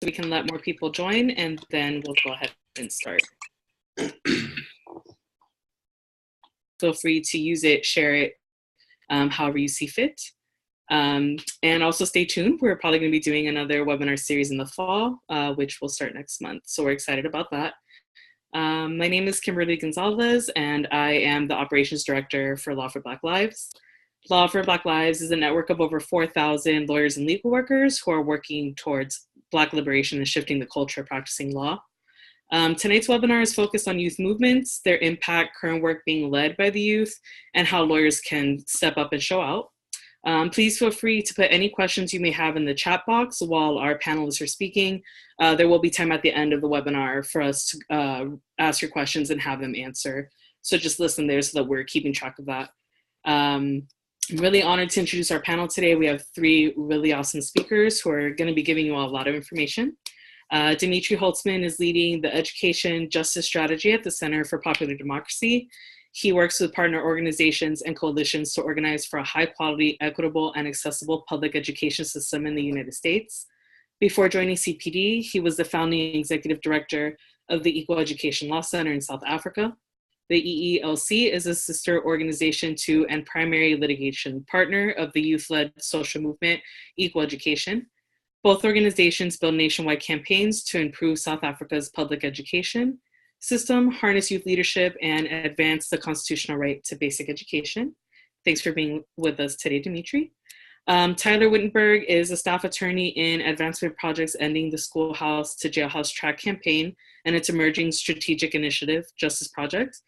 we can let more people join, and then we'll go ahead and start. Feel free to use it, share it, however you see fit. And also stay tuned. We're probably going to be doing another webinar series in the fall, which will start next month. So we're excited about that. My name is Kimberly Gonzalez, and I am the Operations Director for Law for Black Lives. Law for Black Lives is a network of over 4,000 lawyers and legal workers who are working towards Black liberation and shifting the culture of practicing law. Tonight's webinar is focused on youth movements, their impact, current work being led by the youth, and how lawyers can step up and show out. Please feel free to put any questions you may have in the chat box while our panelists are speaking. There will be time at the end of the webinar for us to ask your questions and have them answer. So just listen there so that we're keeping track of that. I'm really honored to introduce our panel today. We have three really awesome speakers who are going to be giving you all a lot of information. Dimitri Holtzman is leading the Education Justice Strategy at the Center for Popular Democracy. He works with partner organizations and coalitions to organize for a high quality, equitable, and accessible public education system in the United States. Before joining CPD, he was the founding executive director of the Equal Education Law Center in South Africa. The EELC is a sister organization to and primary litigation partner of the youth-led social movement, Equal Education. Both organizations build nationwide campaigns to improve South Africa's public education system, harness youth leadership, and advance the constitutional right to basic education. Thanks for being with us today, Dimitri. Tyler Wittenberg is a staff attorney in Advancement Project's Ending the Schoolhouse to Jailhouse Track campaign and its emerging strategic initiative, Justice Project.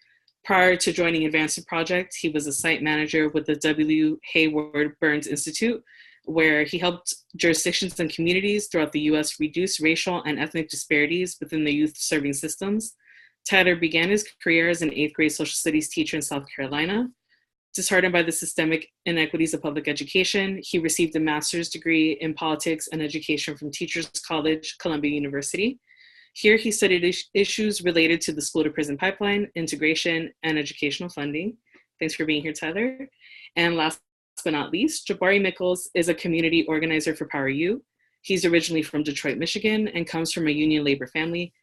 Prior to joining Advancement Project, he was a site manager with the W. Hayward Burns Institute, where he helped jurisdictions and communities throughout the US reduce racial and ethnic disparities within the youth serving systems. Tyler began his career as an 8th grade social studies teacher in South Carolina. Disheartened by the systemic inequities of public education, he received a master's degree in politics and education from Teachers College, Columbia University. Here he studied issues related to the school to prison pipeline, integration, and educational funding. Thanks for being here, Tyler. And last but not least, Jabari Mickles is a community organizer for Power U. He's originally from Detroit, Michigan, and comes from a union labor family.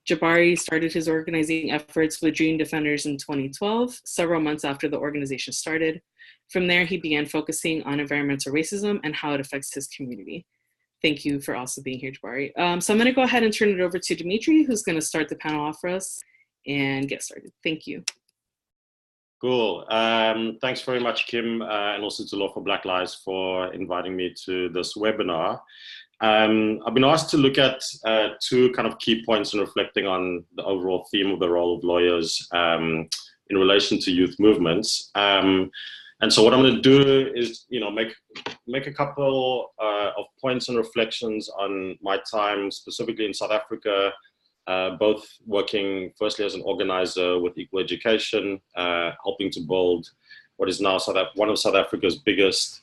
Jabari started his organizing efforts with Dream Defenders in 2012, several months after the organization started. From there, he began focusing on environmental racism and how it affects his community. Thank you for also being here, Jabari. So I'm going to go ahead and turn it over to Dimitri, who's going to start the panel off for us and get started. Thank you. Cool. Thanks very much, Kim, and also to Law for Black Lives for inviting me to this webinar. I've been asked to look at two kind of key points in reflecting on the overall theme of the role of lawyers in relation to youth movements. And so what I'm going to do is, make a couple of points and reflections on my time specifically in South Africa, both working firstly as an organizer with Equal Education, helping to build what is now one of South Africa's biggest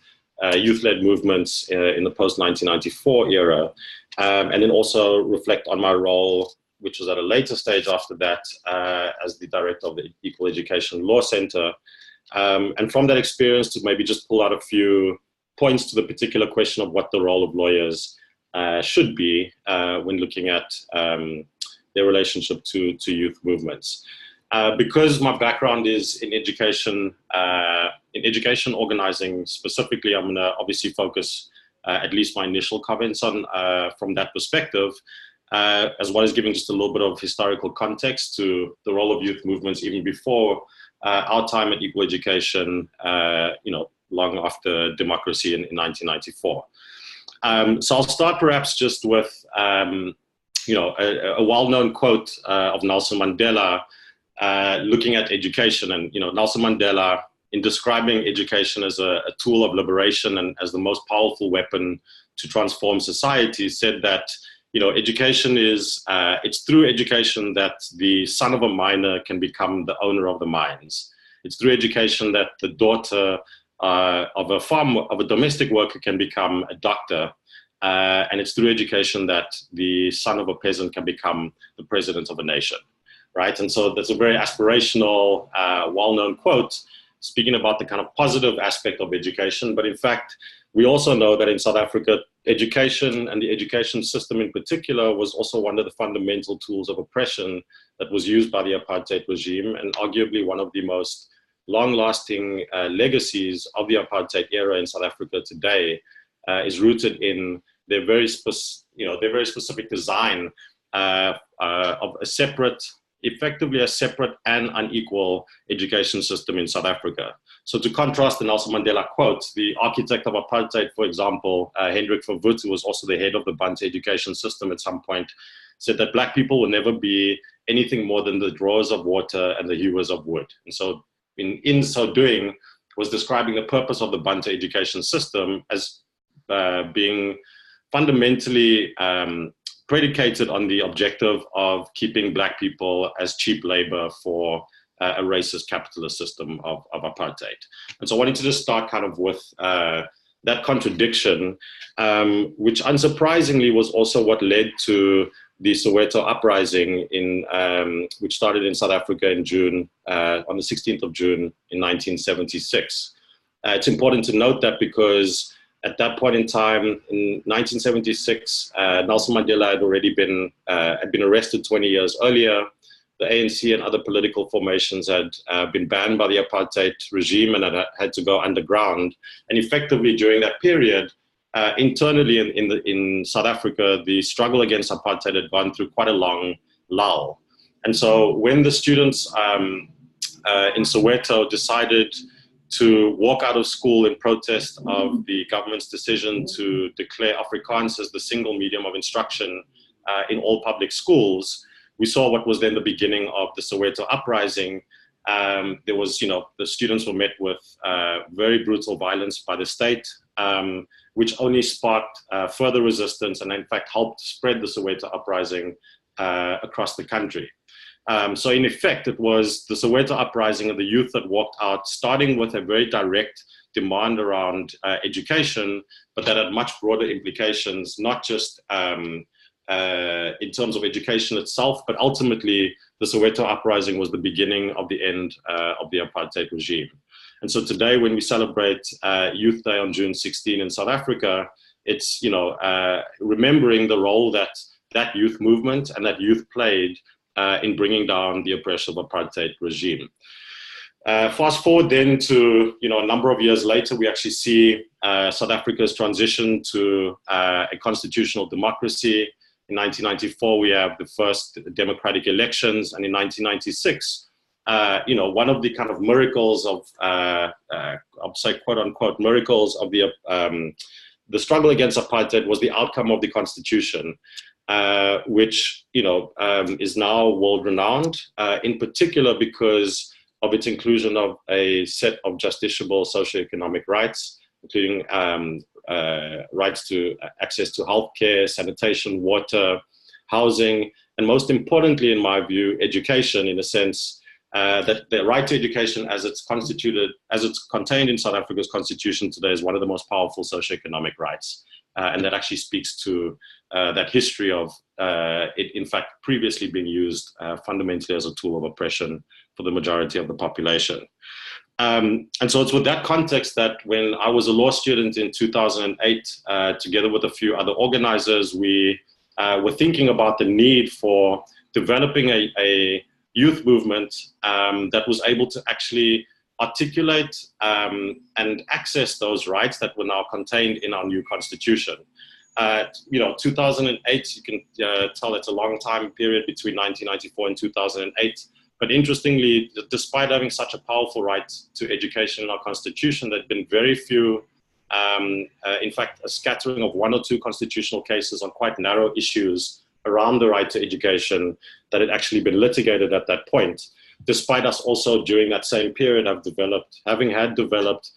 youth-led movements in the post-1994 era, and then also reflect on my role, which was at a later stage after that, as the director of the Equal Education Law Center. And from that experience to maybe just pull out a few points to the particular question of what the role of lawyers should be when looking at their relationship to youth movements. Because my background is in education organizing specifically, I'm gonna obviously focus at least my initial comments on from that perspective, as well as giving just a little bit of historical context to the role of youth movements even before our time at Equal Education, long after democracy in 1994. So I'll start perhaps just with a well-known quote of Nelson Mandela, looking at education. And Nelson Mandela, in describing education as a tool of liberation and as the most powerful weapon to transform society, said that education is it's through education that the son of a miner can become the owner of the mines. It's through education that the daughter of a domestic worker can become a doctor. And it's through education that the son of a peasant can become the president of a nation, right? And so that's a very aspirational, well-known quote, speaking about the kind of positive aspect of education. But in fact, We also know that in South Africa, education and the education system in particular was also one of the fundamental tools of oppression that was used by the apartheid regime, and arguably one of the most long-lasting legacies of the apartheid era in South Africa today is rooted in their very specific design of a separate, effectively a separate and unequal education system in South Africa. So to contrast the Nelson Mandela quote, the architect of apartheid, for example, Hendrik Verwoerd, who was also the head of the Bantu education system at some point, said that Black people will never be anything more than the drawers of water and the hewers of wood. And so in so doing, was describing the purpose of the Bantu education system as being fundamentally predicated on the objective of keeping Black people as cheap labor for a racist capitalist system of apartheid. And so I wanted to just start kind of with that contradiction, which unsurprisingly was also what led to the Soweto uprising, which started in South Africa in June, on the 16th of June in 1976. It's important to note that because at that point in time, in 1976, Nelson Mandela had already been arrested 20 years earlier. The ANC and other political formations had been banned by the apartheid regime and had to go underground. And effectively during that period, internally in South Africa, the struggle against apartheid had gone through quite a long lull. And so when the students in Soweto decided to walk out of school in protest of the government's decision to declare Afrikaans as the single medium of instruction in all public schools, we saw what was then the beginning of the Soweto uprising. There was, the students were met with very brutal violence by the state, which only sparked further resistance and in fact helped spread the Soweto uprising across the country. So in effect, it was the Soweto uprising of the youth that walked out, starting with a very direct demand around education, but that had much broader implications, not just in terms of education itself, but ultimately the Soweto uprising was the beginning of the end of the apartheid regime. And so today, when we celebrate Youth Day on June 16 in South Africa, it's remembering the role that that youth movement and that youth played in bringing down the oppressive apartheid regime. Fast forward then to a number of years later, we actually see South Africa's transition to a constitutional democracy. In 1994, we have the first democratic elections, and in 1996, one of the kind of miracles of, I'll say quote unquote miracles of the struggle against apartheid was the outcome of the constitution, which is now world renowned, in particular because of its inclusion of a set of justiciable socioeconomic rights, including rights to access to healthcare, sanitation, water, housing, and most importantly, in my view, education, in a sense that the right to education as it's contained in South Africa's constitution today is one of the most powerful socioeconomic rights. And that actually speaks to that history of it, in fact, previously being used fundamentally as a tool of oppression for the majority of the population. And so it's with that context that when I was a law student in 2008, together with a few other organizers, we were thinking about the need for developing a youth movement that was able to actually articulate and access those rights that were now contained in our new constitution. 2008, you can tell it's a long time period between 1994 and 2008. But interestingly, despite having such a powerful right to education in our constitution, there have been very few, in fact, a scattering of one or two constitutional cases on quite narrow issues around the right to education that had actually been litigated at that point, despite us also during that same period having developed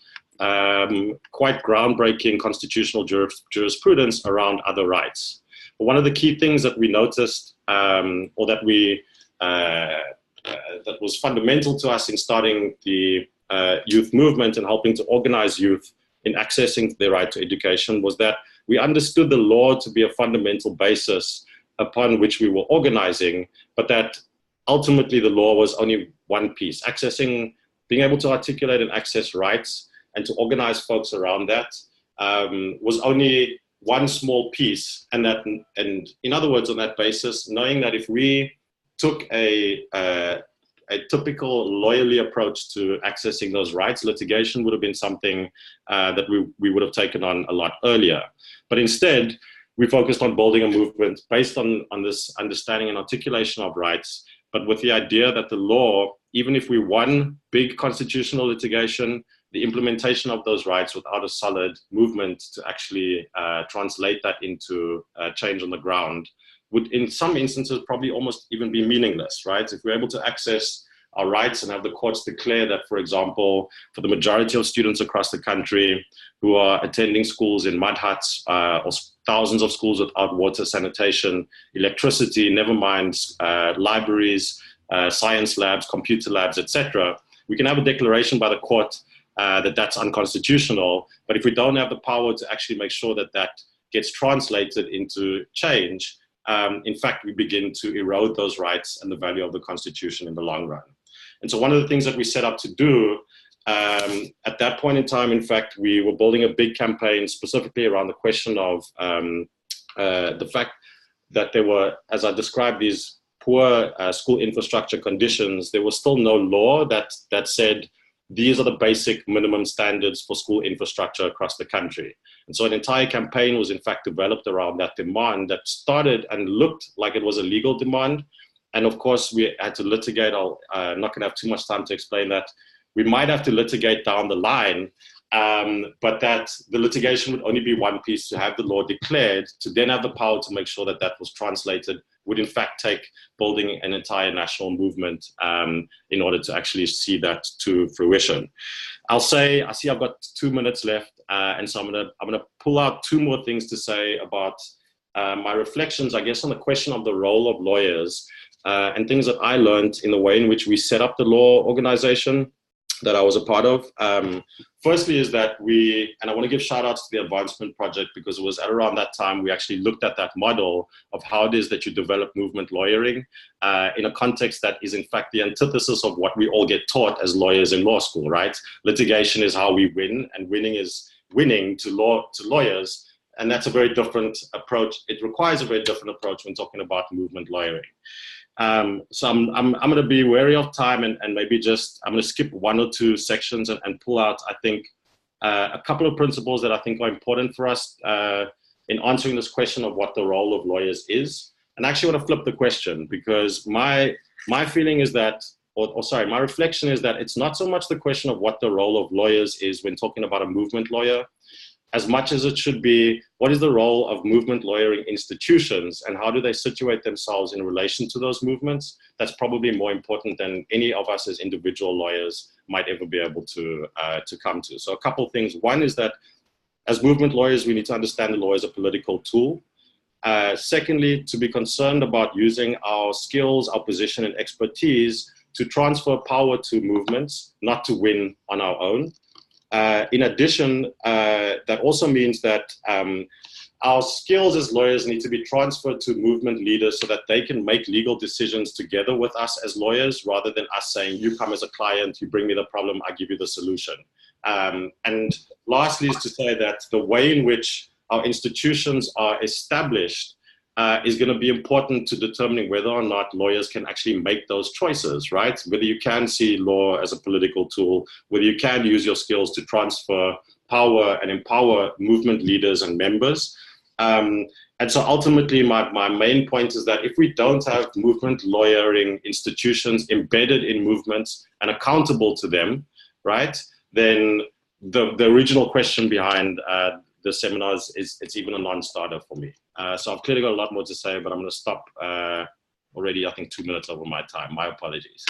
quite groundbreaking constitutional jurisprudence around other rights. But one of the key things that we noticed, or that we that was fundamental to us in starting the youth movement and helping to organize youth in accessing their right to education, was that we understood the law to be a fundamental basis upon which we were organizing, but that ultimately the law was only one piece. Being able to articulate and access rights and to organize folks around that was only one small piece. And in other words, on that basis, knowing that if we took a typical lawyerly approach to accessing those rights, litigation would have been something that we would have taken on a lot earlier. But instead, we focused on building a movement based on this understanding and articulation of rights, but with the idea that the law, even if we won big constitutional litigation, the implementation of those rights without a solid movement to actually translate that into change on the ground would, in some instances, probably almost even be meaningless, right? If we're able to access our rights and have the courts declare that, for example, for the majority of students across the country who are attending schools in mud huts or thousands of schools without water, sanitation, electricity, never mind libraries, science labs, computer labs, etc., we can have a declaration by the court that that's unconstitutional. But if we don't have the power to actually make sure that that gets translated into change, in fact, we begin to erode those rights and the value of the Constitution in the long run. And so one of the things that we set up to do at that point in time, in fact, we were building a big campaign specifically around the question of the fact that there were, as I described, these poor school infrastructure conditions. There was still no law that said these are the basic minimum standards for school infrastructure across the country. And so an entire campaign was in fact developed around that demand that started and looked like it was a legal demand. And of course, we had to litigate. I'm not going to have too much time to explain that. We might have to litigate down the line, but that the litigation would only be one piece to have the law declared, to then have the power to make sure that that was translated, would in fact take building an entire national movement in order to actually see that to fruition. I see I've got 2 minutes left, and so I'm gonna pull out 2 more things to say about my reflections, I guess, on the question of the role of lawyers and things that I learned in the way in which we set up the law organization that I was a part of. Firstly is that and I want to give shout outs to the Advancement Project, because it was at around that time we actually looked at that model of how it is that you develop movement lawyering in a context that is in fact the antithesis of what we all get taught as lawyers in law school, right? Litigation is how we win, and winning is winning to lawyers. And that's a very different approach. It requires a very different approach when talking about movement lawyering. So I'm going to be wary of time and maybe I'm going to skip 1 or 2 sections and pull out, I think, a couple of principles that I think are important for us in answering this question of what the role of lawyers is. And I actually want to flip the question, because my feeling is that, my reflection is that it's not so much the question of what the role of lawyers is when talking about a movement lawyer, as much as it should be, what is the role of movement lawyering institutions and how do they situate themselves in relation to those movements? That's probably more important than any of us as individual lawyers might ever be able to come to. So a couple of things. One is that as movement lawyers, we need to understand the law as a political tool. Secondly, to be concerned about using our skills, our position and expertise to transfer power to movements, not to win on our own. In addition, that also means that our skills as lawyers need to be transferred to movement leaders so that they can make legal decisions together with us as lawyers, rather than us saying, you come as a client, you bring me the problem, I give you the solution. And lastly is to say that the way in which our institutions are established is going to be important to determining whether or not lawyers can actually make those choices, right? Whether you can see law as a political tool, whether you can use your skills to transfer power and empower movement leaders and members. And so ultimately, my main point is that if we don't have movement lawyering institutions embedded in movements and accountable to them, right, then the original question behind the seminars it's even a non-starter for me. So I've clearly got a lot more to say, but I'm going to stop already, I think, 2 minutes over my time. My apologies.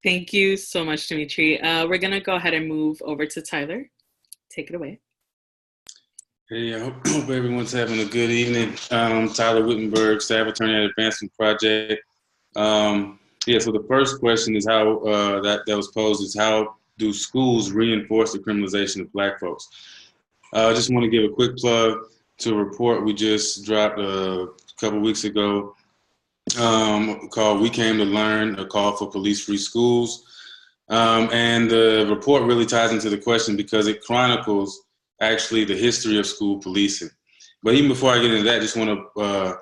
Thank you so much, Dimitri. We're going to go ahead and move over to Tyler. Take it away. Hey, I hope everyone's having a good evening. Tyler Wittenberg, staff attorney at Advancement Project. So the first question is how that was posed is how do schools reinforce the criminalization of Black folks? I just want to give a quick plug to a report we just dropped a couple weeks ago called We Came to Learn, a call for police-free schools. And the report really ties into the question because it chronicles actually the history of school policing. But even before I get into that, I just want to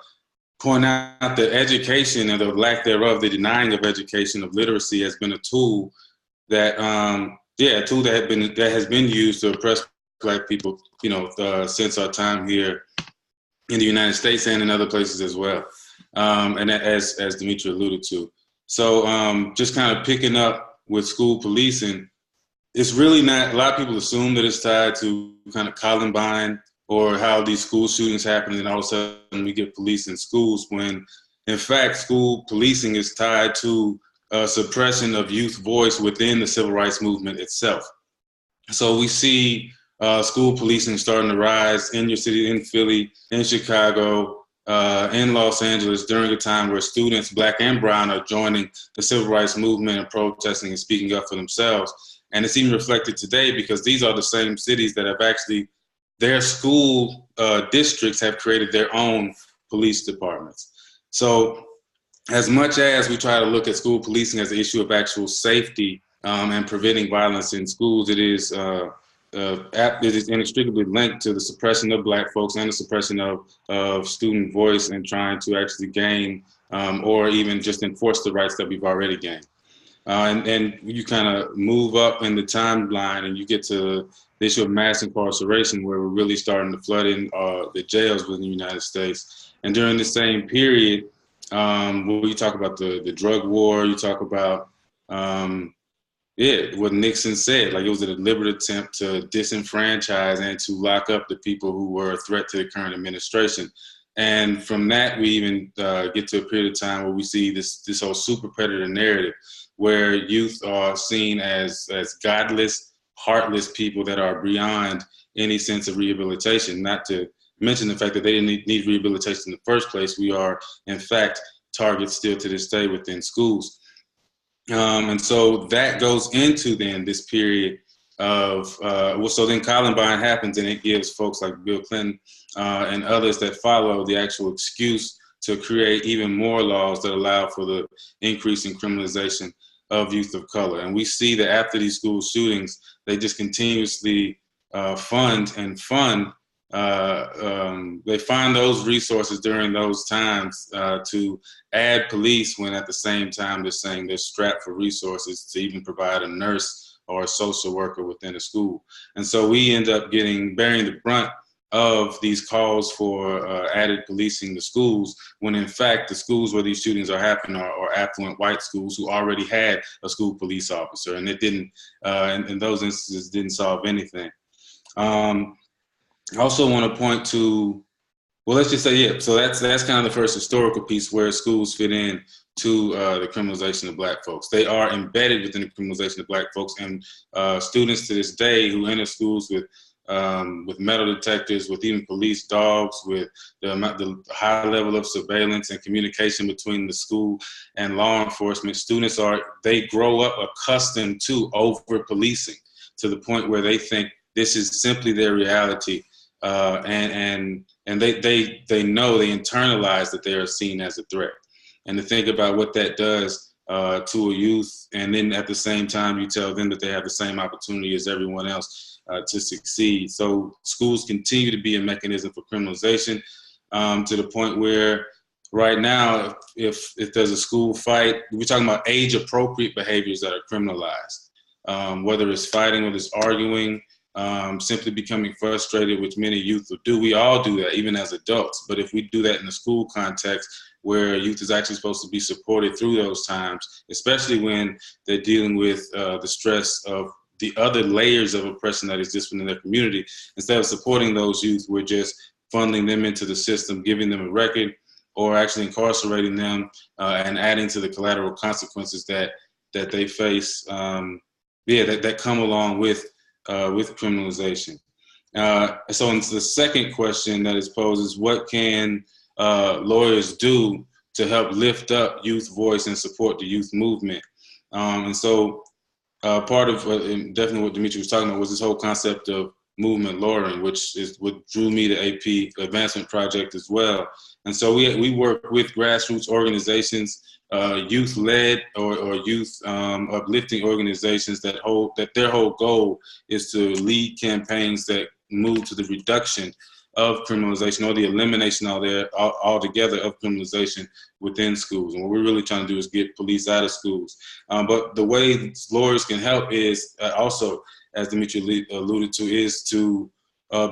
point out that education and the lack thereof, the denying of education, of literacy, has been a tool that, a tool that has been used to oppress Black people, since our time here in the United States and in other places as well. And that, as Dimitri alluded to. So just kind of picking up with school policing, it's really not, a lot of people assume that it's tied to kind of Columbine or how these school shootings happen and all of a sudden we get police in schools, when in fact school policing is tied to suppression of youth voice within the civil rights movement itself. So we see school policing starting to rise in your city, in Philly, in Chicago, in Los Angeles during a time where students, Black and brown, are joining the civil rights movement and protesting and speaking up for themselves. And it's even reflected today because these are the same cities that have actually, their school districts have created their own police departments. So as much as we try to look at school policing as an issue of actual safety and preventing violence in schools, it is inextricably linked to the suppression of Black folks and the suppression of student voice and trying to actually gain or even just enforce the rights that we've already gained. And you kind of move up in the timeline and you get to the issue of mass incarceration, where we're really starting to flood in the jails within the United States. And during the same period, when you talk about the drug war, you talk about what Nixon said, like it was a deliberate attempt to disenfranchise and to lock up the people who were a threat to the current administration. And from that, we even get to a period of time where we see this whole super predator narrative, where youth are seen as godless, heartless people that are beyond any sense of rehabilitation. Not to mention the fact that they didn't need rehabilitation in the first place. We are, in fact, targets still to this day within schools. And so that goes into then this period of, so then Columbine happens and it gives folks like Bill Clinton and others that follow the actual excuse to create even more laws that allow for the increase in criminalization of youth of color. And we see that after these school shootings, they just continuously fund. They find those resources during those times to add police, when at the same time they're saying they're strapped for resources to even provide a nurse or a social worker within a school. And so we end up bearing the brunt of these calls for added policing the schools, when in fact the schools where these shootings are happening are affluent white schools who already had a school police officer, and it didn't, in those instances, didn't solve anything. I also want to point to, well, let's just say, so that's kind of the first historical piece where schools fit in to the criminalization of Black folks. They are embedded within the criminalization of Black folks, and students to this day who enter schools with metal detectors, with even police dogs, with the high level of surveillance and communication between the school and law enforcement, they grow up accustomed to over policing to the point where they think this is simply their reality. And they know, they internalize that they are seen as a threat. And to think about what that does to a youth, and then at the same time you tell them that they have the same opportunity as everyone else to succeed. So schools continue to be a mechanism for criminalization, to the point where right now, if there's a school fight, we're talking about age-appropriate behaviors that are criminalized, whether it's fighting, whether it's arguing, simply becoming frustrated, which many youth will do. We all do that, even as adults. But if we do that in a school context where youth is actually supposed to be supported through those times, especially when they're dealing with the stress of the other layers of oppression that exist within their community, instead of supporting those youth, we're just funneling them into the system, giving them a record, or actually incarcerating them and adding to the collateral consequences that they face, that come along with criminalization. So the second question that is posed is, what can lawyers do to help lift up youth voice and support the youth movement? And so part of definitely what Dimitri was talking about was this whole concept of movement lawyering, which is what drew me to AP Advancement Project as well. And so we work with grassroots organizations, youth-led or youth uplifting organizations that their whole goal is to lead campaigns that move to the reduction of criminalization or the elimination altogether of criminalization within schools. And what we're really trying to do is get police out of schools. But the way lawyers can help is also, as Dimitri alluded to, is to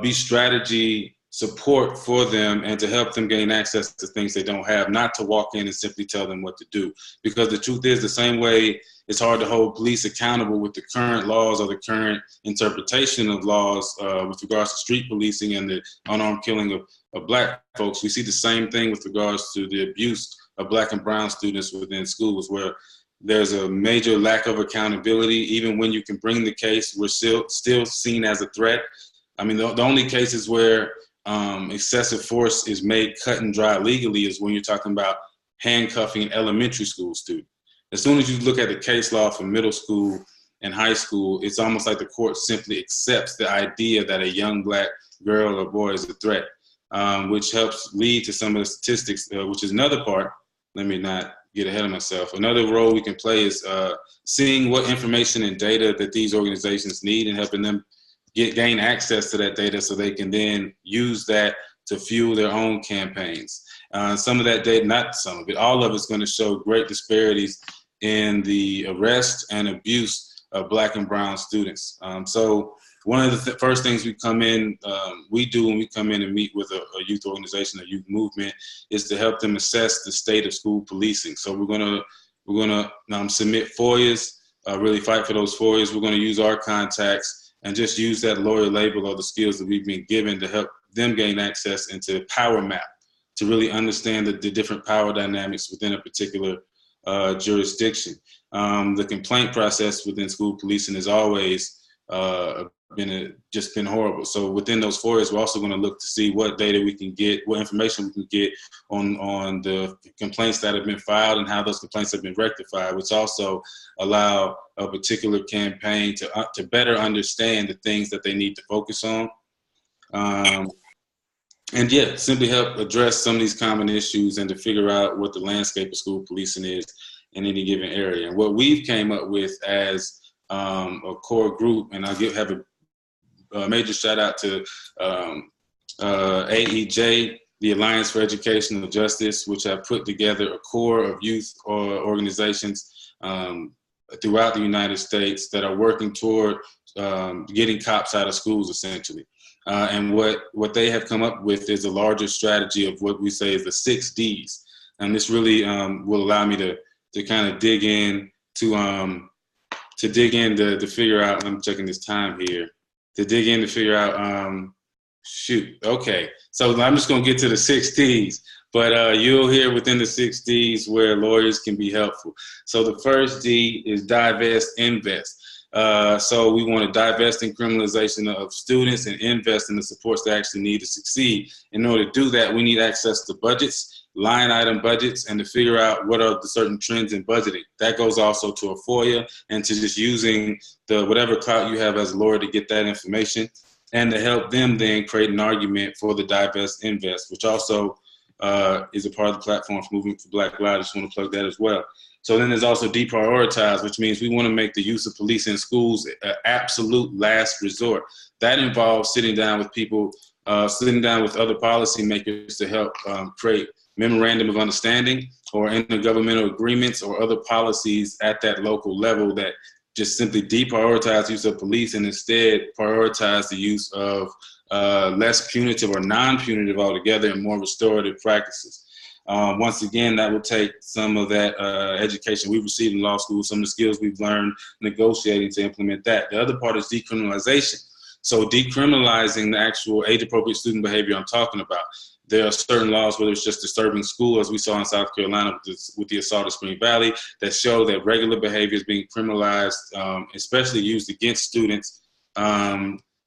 be strategy support for them and to help them gain access to things they don't have, not to walk in and simply tell them what to do. Because the truth is, the same way it's hard to hold police accountable with the current laws or the current interpretation of laws with regards to street policing and the unarmed killing of Black folks, we see the same thing with regards to the abuse of Black and brown students within schools, where there's a major lack of accountability. Even when you can bring the case, we're still seen as a threat. I mean, the only cases where excessive force is made cut and dry legally is when you're talking about handcuffing an elementary school student. As soon as you look at the case law for middle school and high school, it's almost like the court simply accepts the idea that a young Black girl or boy is a threat, which helps lead to some of the statistics, which is another part. Let me not get ahead of myself. Another role we can play is seeing what information and data that these organizations need and helping them gain access to that data so they can then use that to fuel their own campaigns. Some of that data, not some of it, all of it's going to show great disparities in the arrest and abuse of Black and brown students. So one of the first things we do when we come in and meet with a youth organization, a youth movement, is to help them assess the state of school policing. So we're gonna submit FOIAs, really fight for those FOIAs. We're gonna use our contacts and just use that lawyer label or the skills that we've been given to help them gain access into Power Map, to really understand the different power dynamics within a particular jurisdiction. The complaint process within school policing has always been horrible. So within those FOIAs, we're also going to look to see what data we can get, what information we can get on the complaints that have been filed and how those complaints have been rectified, which also allow a particular campaign to better understand the things that they need to focus on. And yeah, simply help address some of these common issues and to figure out what the landscape of school policing is in any given area. And what we've came up with as a core group, and I'll have a major shout out to AEJ, the Alliance for Educational Justice, which have put together a core of youth organizations throughout the United States that are working toward getting cops out of schools, essentially. And what they have come up with is a larger strategy of what we say is the 6 Ds. And this really will allow me to kind of dig in to figure out, I'm checking this time here, to dig in to figure out, okay. So I'm just gonna get to the 6 Ds, but you'll hear within the 6 Ds where lawyers can be helpful. So the first D is divest, invest. So we want to divest in criminalization of students and invest in the supports they actually need to succeed. In order to do that, we need access to budgets, line item budgets, and to figure out what are the certain trends in budgeting. That goes also to a FOIA and to just using whatever clout you have as a lawyer to get that information and to help them then create an argument for the divest, invest, which also is a part of the platform for Movement for Black Lives. I just want to plug that as well. So then there's also deprioritize, which means we want to make the use of police in schools an absolute last resort. That involves sitting down with people, sitting down with other policymakers to help create memorandum of understanding or intergovernmental agreements or other policies at that local level that just simply deprioritize use of police and instead prioritize the use of less punitive or non-punitive altogether and more restorative practices. Once again, that will take some of that education we've received in law school, some of the skills we've learned negotiating to implement that. The other part is decriminalization. So decriminalizing the actual age-appropriate student behavior I'm talking about. There are certain laws, whether it's just disturbing school, as we saw in South Carolina with the assault of Spring Valley, that show that regular behavior is being criminalized, especially used against students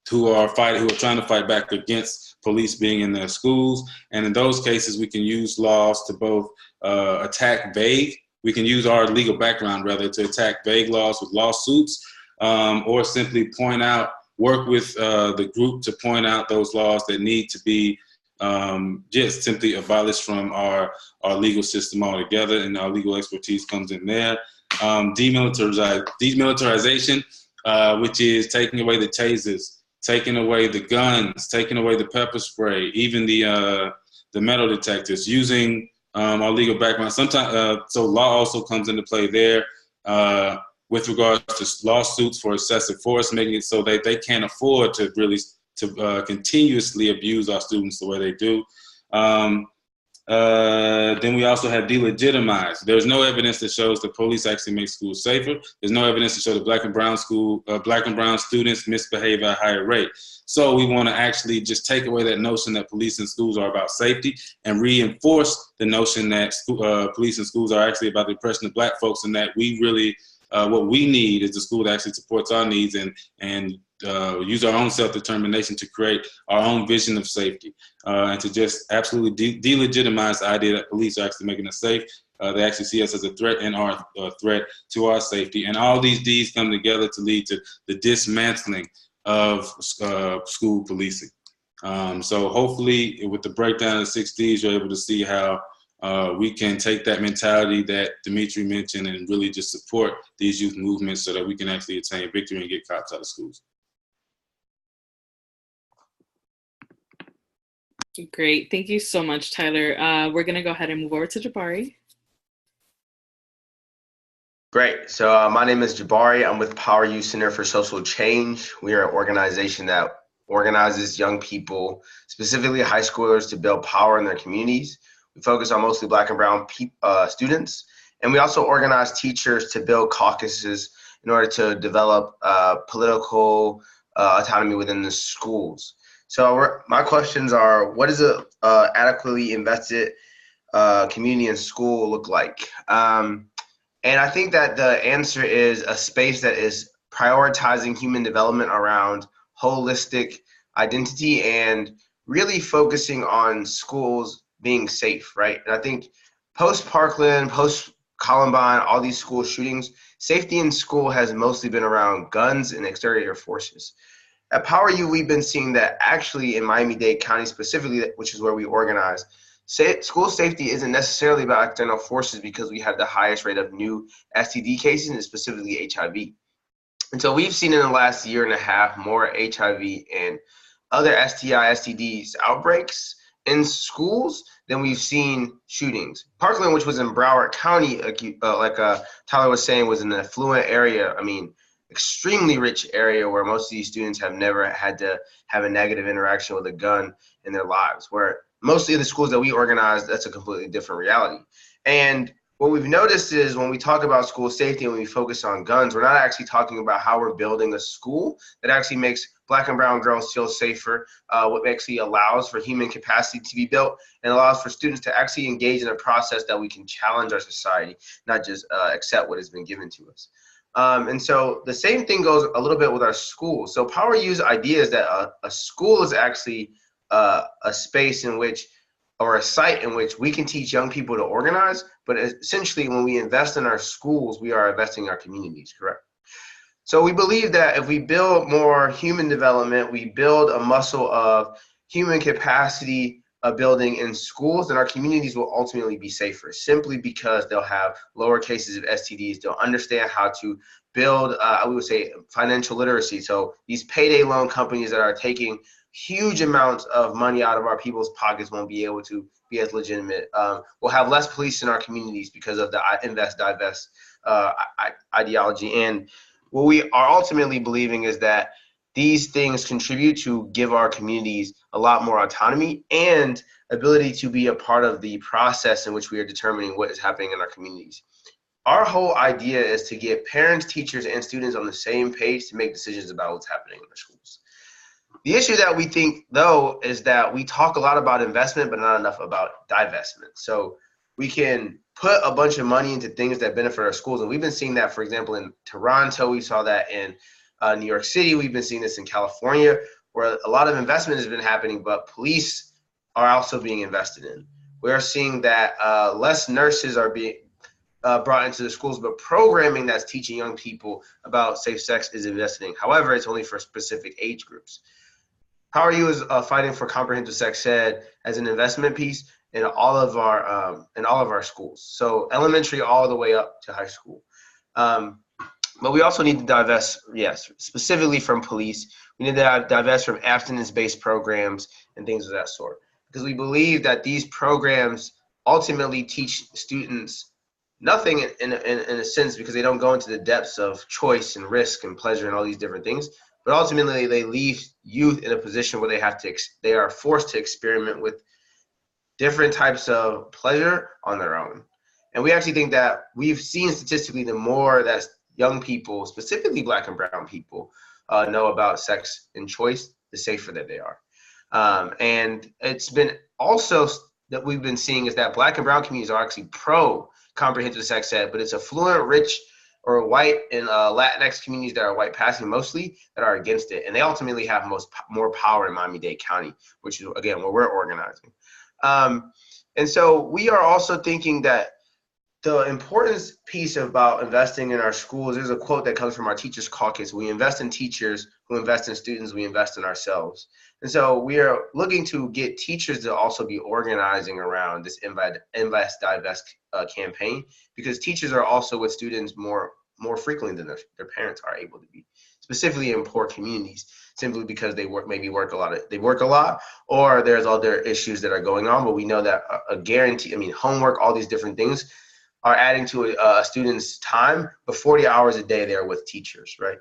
who are trying to fight back against police being in their schools. And in those cases, we can use laws to both attack vague. We can use our legal background, rather, to attack vague laws with lawsuits, or simply point out work with the group to point out those laws that need to be just simply abolished from our legal system altogether, and our legal expertise comes in there. Demilitarization, which is taking away the tasers, taking away the guns, taking away the pepper spray, even the metal detectors, using our legal background. Sometimes, so law also comes into play there with regards to lawsuits for excessive force, making it so that they can't afford to really continuously abuse our students the way they do. Then we also have delegitimize. There's no evidence that shows the police actually make schools safer. There's no evidence to show that black and brown students misbehave at a higher rate. So we want to actually just take away that notion that police and schools are about safety and reinforce the notion that police and schools are actually about the oppression of black folks, and that we really, what we need is a school that actually supports our needs and use our own self-determination to create our own vision of safety, and to just absolutely delegitimize the idea that police are actually making us safe. They actually see us as a threat and are a threat to our safety. And all these D's come together to lead to the dismantling of school policing. So hopefully with the breakdown of the 6 D's, you're able to see how we can take that mentality that Dimitri mentioned and really just support these youth movements so that we can actually attain victory and get cops out of schools. Great. Thank you so much, Tyler. We're going to go ahead and move over to Jabari. Great. So my name is Jabari. I'm with Power Youth Center for Social Change. We are an organization that organizes young people, specifically high schoolers, to build power in their communities. We focus on mostly black and brown students. And we also organize teachers to build caucuses in order to develop political autonomy within the schools. So my questions are, what does a adequately invested community and school look like? And I think that the answer is a space that is prioritizing human development around holistic identity and really focusing on schools being safe, right? And I think post-Parkland, post-Columbine, all these school shootings, safety in school has mostly been around guns and exterior forces. At Power U, we've been seeing that actually in Miami-Dade County specifically, which is where we organize, school safety isn't necessarily about external forces because we have the highest rate of new STD cases, and specifically HIV. And so we've seen in the last year and a half more HIV and other STI, STDs outbreaks in schools than we've seen shootings. Parkland, which was in Broward County, like Tyler was saying, was an affluent area. I mean, extremely rich area where most of these students have never had to have a negative interaction with a gun in their lives, where mostly in the schools that we organize, that's a completely different reality. And what we've noticed is when we talk about school safety and when we focus on guns, we're not actually talking about how we're building a school that actually makes black and brown girls feel safer, what actually allows for human capacity to be built and allows for students to actually engage in a process that we can challenge our society, not just accept what has been given to us. And so the same thing goes a little bit with our schools. So Power U's idea is that a school is actually a space in which, or a site in which we can teach young people to organize, but essentially when we invest in our schools, we are investing in our communities, correct? So we believe that if we build more human development, we build a muscle of human capacity building in schools, then our communities will ultimately be safer, simply because they'll have lower cases of STDs. They'll understand how to build, I would say, financial literacy. So these payday loan companies that are taking huge amounts of money out of our people's pockets won't be able to be as legitimate. We'll have less police in our communities because of the invest, divest ideology. And what we are ultimately believing is that these things contribute to give our communities a lot more autonomy and ability to be a part of the process in which we are determining what is happening in our communities. Our whole idea is to get parents, teachers, and students on the same page to make decisions about what's happening in our schools. The issue that we think, though, is that we talk a lot about investment, but not enough about divestment. So we can put a bunch of money into things that benefit our schools. And we've been seeing that, for example, in Toronto. We saw that in New York City. We've been seeing this in California, where a lot of investment has been happening, but police are also being invested in. We are seeing that less nurses are being, brought into the schools, but programming that's teaching young people about safe sex is investing. However, it's only for specific age groups. Power U is fighting for comprehensive sex ed as an investment piece in all of our schools. So elementary all the way up to high school. But we also need to divest, yes, specifically from police. We need to divest from abstinence-based programs and things of that sort, because we believe that these programs ultimately teach students nothing in a sense, because they don't go into the depths of choice and risk and pleasure and all these different things. But ultimately, they leave youth in a position where they are forced to experiment with different types of pleasure on their own. And we actually think that we've seen statistically, the more that young people, specifically Black and brown people, know about sex and choice, the safer that they are. And it's been also that we've been seeing is that Black and brown communities are actually pro comprehensive sex ed, but it's affluent, rich, or white and Latinx communities that are white passing mostly that are against it. And they ultimately have more power in Miami-Dade County, which is, again, where we're organizing. And so we are also thinking that the importance piece about investing in our schools, there's a quote that comes from our Teachers Caucus: we invest in teachers, who invest in students, we invest in ourselves. And so we are looking to get teachers to also be organizing around this Invest Divest campaign, because teachers are also with students more frequently than their parents are able to be, specifically in poor communities, simply because they work a lot, or there's other issues that are going on. But we know that homework, all these different things are adding to a student's time, but 40 hours a day they're with teachers, right?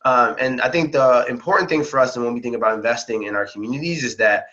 And I think the important thing for us, and when we think about investing in our communities, is that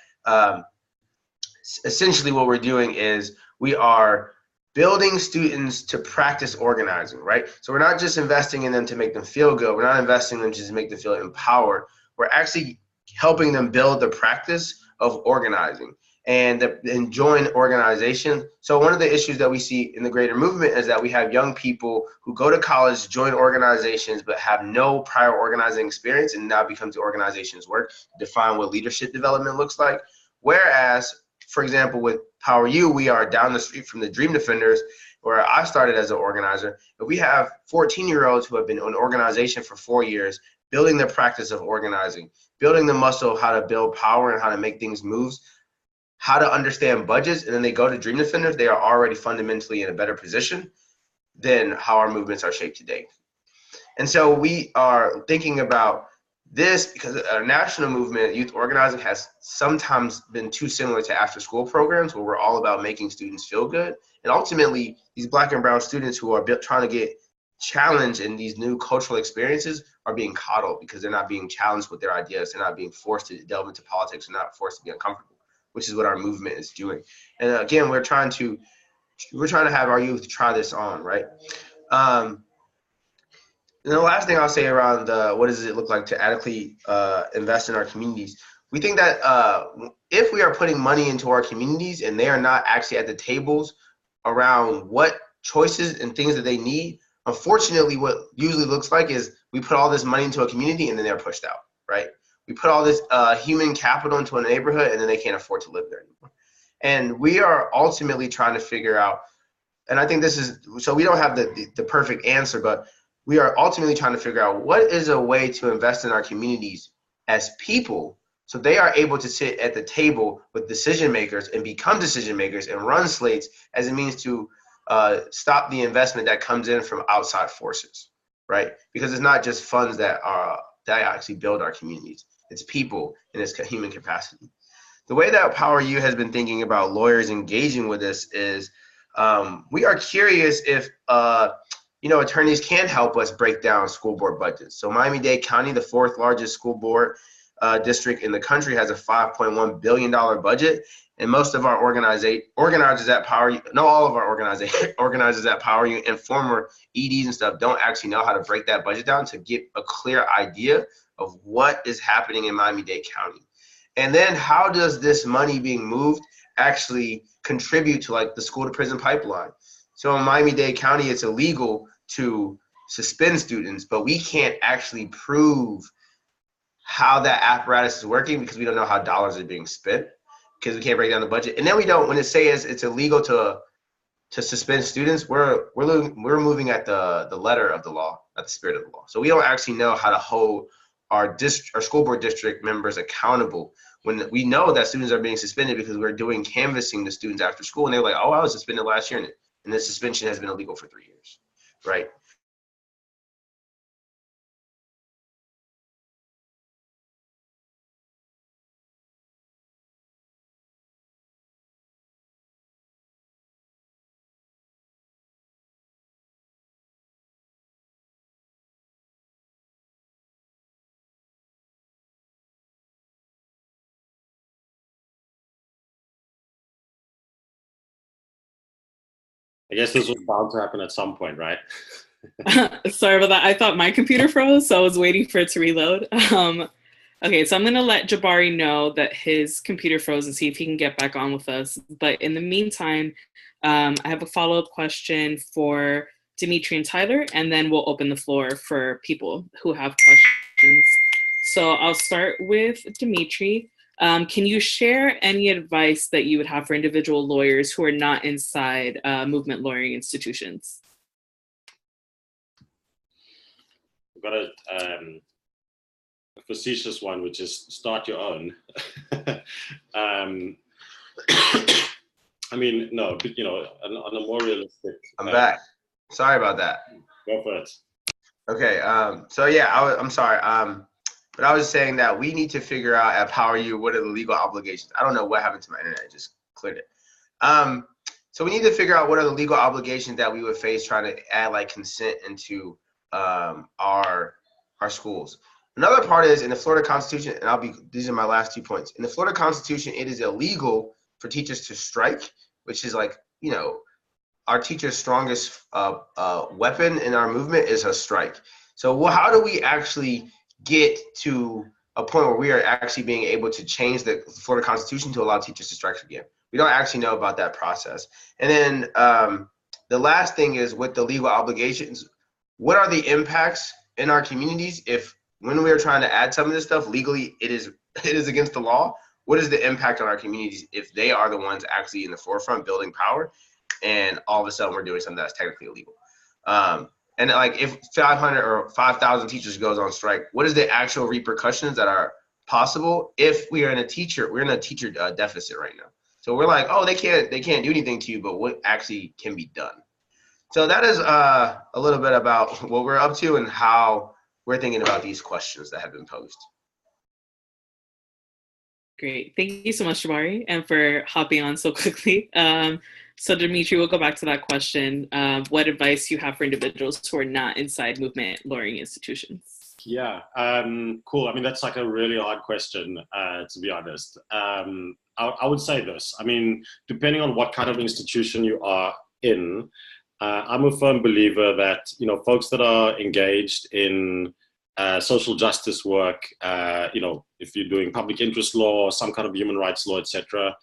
essentially what we're doing is we are building students to practice organizing, right? So we're not just investing in them to make them feel good. We're not investing in them just to make them feel empowered. We're actually helping them build the practice of organizing and join organization. So one of the issues that we see in the greater movement is that we have young people who go to college, join organizations, but have no prior organizing experience, and now becomes the organization's work, define what leadership development looks like. Whereas, for example, with Power U, we are down the street from the Dream Defenders, where I started as an organizer. But we have 14-year-olds who have been in organization for 4 years, building the practice of organizing, building the muscle of how to build power and how to make things move, how to understand budgets, and then they go to Dream Defenders. They are already fundamentally in a better position than how our movements are shaped today. And so we are thinking about this because our national movement, youth organizing, has sometimes been too similar to after-school programs where we're all about making students feel good. And ultimately, these Black and brown students who are trying to get challenged in these new cultural experiences are being coddled because they're not being challenged with their ideas. They're not being forced to delve into politics. They're not forced to be uncomfortable, which is what our movement is doing. And again, we're trying to have our youth try this on, right? And the last thing I'll say around what does it look like to adequately invest in our communities, we think that if we are putting money into our communities and they are not actually at the tables around what choices and things that they need, unfortunately, what usually looks like is we put all this money into a community and then they're pushed out, right? We put all this human capital into a neighborhood and then they can't afford to live there anymore. And we are ultimately trying to figure out, and I think this is, so we don't have the perfect answer, but we are ultimately trying to figure out what is a way to invest in our communities as people so they are able to sit at the table with decision makers and become decision makers and run slates as a means to stop the investment that comes in from outside forces, right? Because it's not just funds that actually build our communities. It's people in its human capacity. The way that Power U has been thinking about lawyers engaging with this is we are curious if attorneys can help us break down school board budgets. So Miami-Dade County, the 4th largest school board district in the country, has a $5.1 billion budget. And most of our organizers at Power U, no, all of our organizers at Power U and former EDs and stuff don't actually know how to break that budget down to get a clear idea of what is happening in Miami-Dade County. And then how does this money being moved actually contribute to like the school to prison pipeline? So in Miami-Dade County, it's illegal to suspend students, but we can't actually prove how that apparatus is working because we don't know how dollars are being spent because we can't break down the budget. And then we don't, when it says it's illegal to to suspend students, we're moving at the letter of the law, at the spirit of the law. So we don't actually know how to hold our school board district members accountable when we know that students are being suspended because we're doing canvassing the students after school, and they're like, oh, I was suspended last year, and the suspension has been illegal for 3 years, right? I guess this was bound to happen at some point, right? Sorry about that. I thought my computer froze, so I was waiting for it to reload. Okay, so I'm going to let Jabari know that his computer froze and see if he can get back on with us. But in the meantime, I have a follow-up question for Dimitri and Tyler, and then we'll open the floor for people who have questions. So I'll start with Dimitri. Can you share any advice that you would have for individual lawyers who are not inside movement lawyering institutions? We've got a facetious one, which is start your own. I mean, no, but on a more realistic. I'm back. Sorry about that. Go for it. Okay. So yeah, I'm sorry. But I was saying that we need to figure out at Power U what are the legal obligations. I don't know what happened to my internet. I just cleared it. So we need to figure out what are the legal obligations that we would face trying to add like consent into our schools. Another part is in the Florida Constitution, and these are my last 2 points. In the Florida Constitution, it is illegal for teachers to strike, which is like, our teacher's strongest weapon in our movement is a strike. So how do we actually get to a point where we are actually being able to change the Florida Constitution to allow teachers to strike again? We don't actually know about that process. And then the last thing is with the legal obligations, what are the impacts in our communities if when we are trying to add some of this stuff legally, it is against the law? What is the impact on our communities if they are the ones actually in the forefront building power, and all of a sudden we're doing something that's technically illegal? And like if 500 or 5,000 teachers goes on strike, what is the actual repercussions that are possible if we're in a teacher deficit right now? So we're like, oh, they can't do anything to you, but what actually can be done? So that is a little bit about what we're up to and how we're thinking about these questions that have been posed. Great. Thank you so much, Jabari, and for hopping on so quickly. So Dimitri, we'll go back to that question. What advice you have for individuals who are not inside movement lawyering institutions? Yeah, cool. I mean, that's like a really hard question, to be honest. I would say this. I mean, depending on what kind of institution you are in, I'm a firm believer that, folks that are engaged in social justice work, if you're doing public interest law, some kind of human rights law, etc.,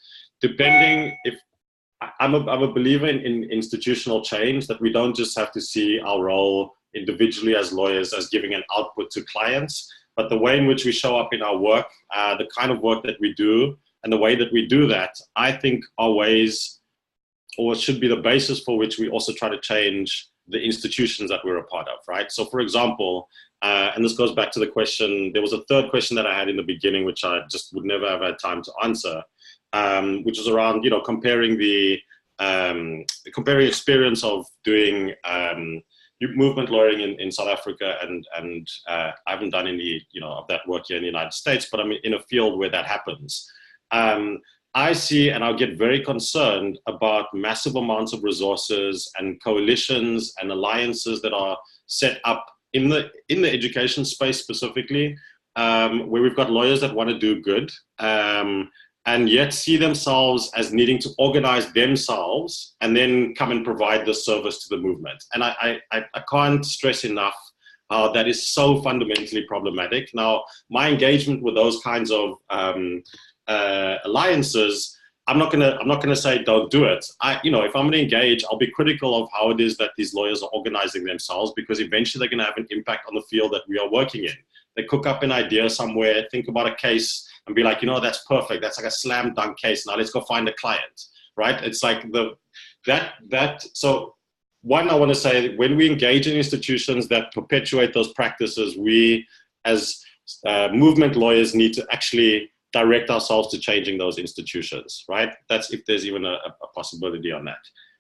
I'm a believer in institutional change, that we don't just have to see our role individually as lawyers as giving an output to clients, but the way in which we show up in our work, the kind of work that we do, and the way that we do that, I think are ways, or should be the basis for which we also try to change the institutions that we're a part of, right? So for example, and this goes back to the question, there was a third question that I had in the beginning, which I just would never have had time to answer, which was around, comparing the comparing experience of doing movement lawyering in South Africa, and I haven't done any, of that work here in the United States, but I'm in a field where that happens. I see, and I'll get very concerned about massive amounts of resources and coalitions and alliances that are set up in the education space specifically, where we've got lawyers that want to do good, and yet see themselves as needing to organize themselves and then come and provide this service to the movement. And I can't stress enough how that is so fundamentally problematic. Now, my engagement with those kinds of alliances, I'm not gonna say don't do it. If I'm gonna engage, I'll be critical of how it is that these lawyers are organizing themselves, because eventually they're gonna have an impact on the field that we are working in. They cook up an idea somewhere, think about a case, and be like, that's perfect. That's like a slam dunk case. Now let's go find a client, right? It's like So one, I want to say, when we engage in institutions that perpetuate those practices, we as movement lawyers need to actually direct ourselves to changing those institutions, right? That's if there's even a possibility on that.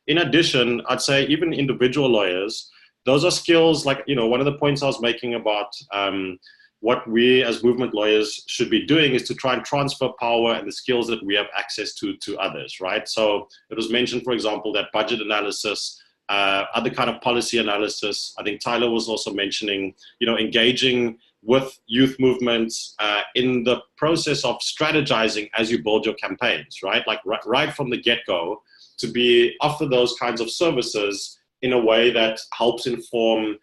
In addition, I'd say even individual lawyers, those are skills like, one of the points I was making about what we as movement lawyers should be doing is to try and transfer power and the skills that we have access to others, right? So it was mentioned, for example, that budget analysis, other kind of policy analysis. I think Tyler was also mentioning, engaging with youth movements in the process of strategizing as you build your campaigns, right? Like right from the get-go, to be offer those kinds of services in a way that helps inform